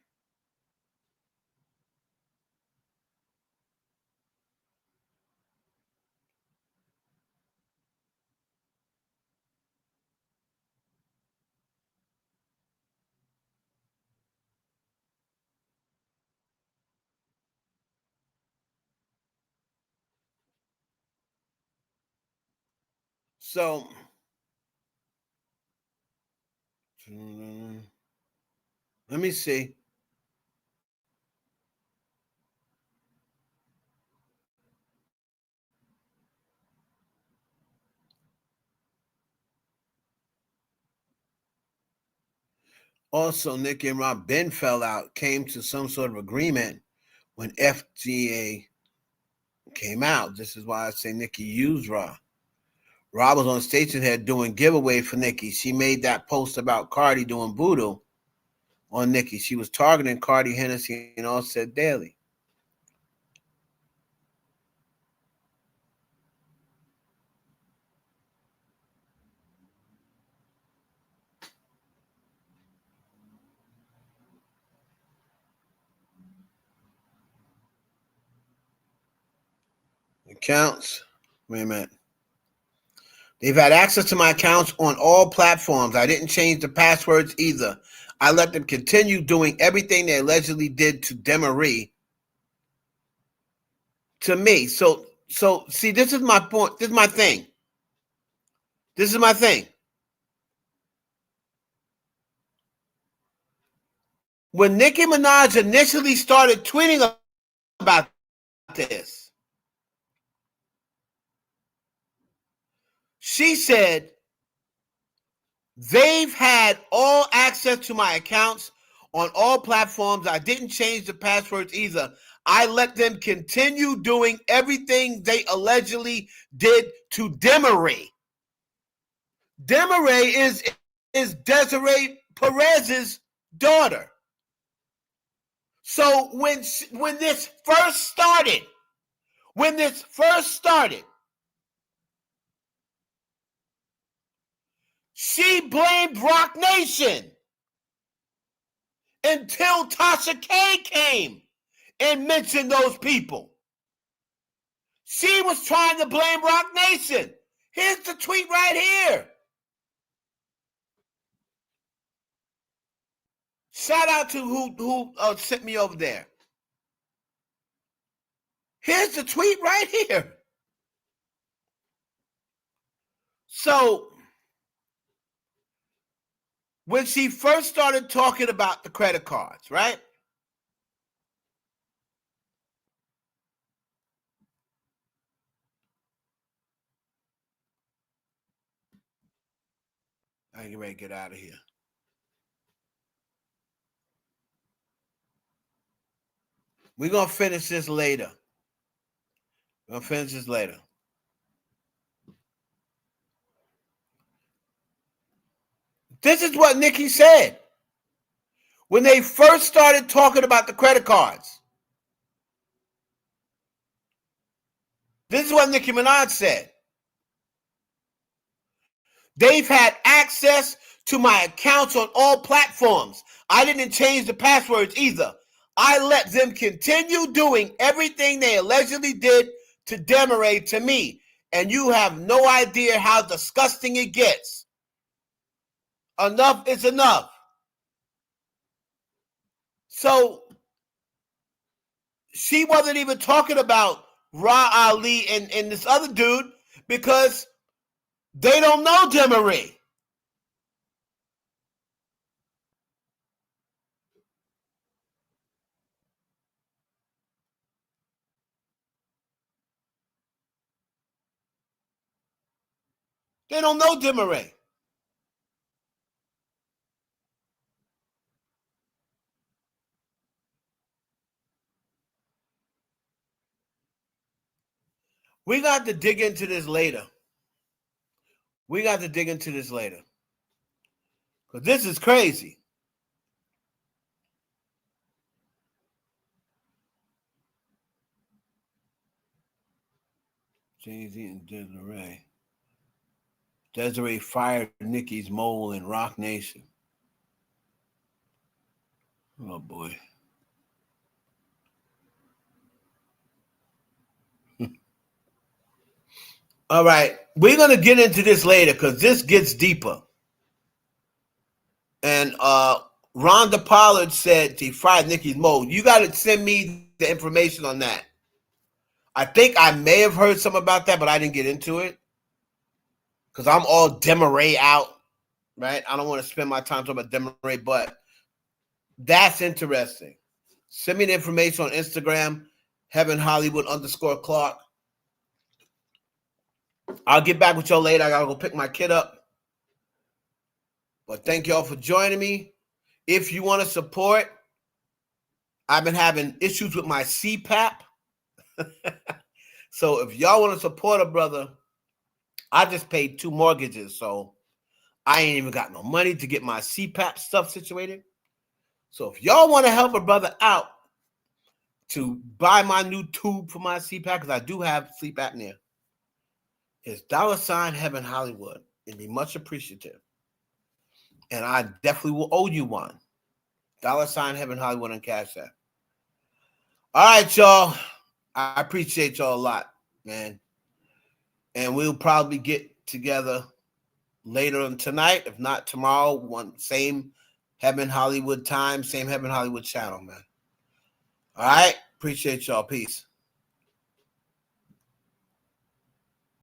So, let me see. Also, Nicki and Rob Ben fell out, came to some sort of agreement when FGA came out. This is why I say Nicki used Rob. Rob was on Stationhead doing giveaway for Nicki. She made that post about Cardi doing voodoo on Nicki. She was targeting Cardi, Hennessy, and Offset Daily. Accounts. Wait a minute. They've had access to my accounts on all platforms. I didn't change the passwords either. I let them continue doing everything they allegedly did to Demarie to me. So see, this is my point. This is my thing. This is my thing. When Nicki Minaj initially started tweeting about this, she said, they've had all access to my accounts on all platforms. I didn't change the passwords either. I let them continue doing everything they allegedly did to Demarie. Demarie is Desiree Perez's daughter. So when this first started, she blamed Rock Nation until Tasha K came and mentioned those people. She was trying to blame Rock Nation. Here's the tweet right here. Shout out to who sent me over there. Here's the tweet right here. So when she first started talking about the credit cards, right? I ain't ready to get out of here. We're going to finish this later. This is what Nicki said. when they first started talking about the credit cards. This is what Nicki Minaj said. They've had access to my accounts on all platforms. I didn't change the passwords either. I let them continue doing everything they allegedly did to Demaray to me. And you have no idea how disgusting it gets. Enough is enough. So she wasn't even talking about Ra Ali and this other dude because they don't know Demaray. They don't know Demaray. We got to dig into this later. Because this is crazy. Jay-Z and Desiree. Desiree fired Nicki's mole in Rock Nation. Oh, boy. All right. We're going to get into this later because this gets deeper. And Rhonda Pollard said she fired Nicki's mole. You got to send me the information on that. I think I may have heard some about that, but I didn't get into it. Because I'm all Demaray out, right? I don't want to spend my time talking about Demaray, but that's interesting. Send me the information on Instagram, HeavenHollywood_Clark. I'll get back with y'all later. I got to go pick my kid up. But thank y'all for joining me. If you want to support, I've been having issues with my CPAP. So if y'all want to support a brother, I just paid 2 mortgages, so I ain't even got no money to get my CPAP stuff situated. So if y'all want to help a brother out to buy my new tube for my CPAP, because I do have sleep apnea, it's $ Heaven Hollywood. It'd be much appreciative. And I definitely will owe you one. $ Heaven Hollywood on Cash App. All right, y'all. I appreciate y'all a lot, man. And we'll probably get together later on tonight, if not tomorrow, same Heaven Hollywood time, same Heaven Hollywood channel, man. All right. Appreciate y'all. Peace.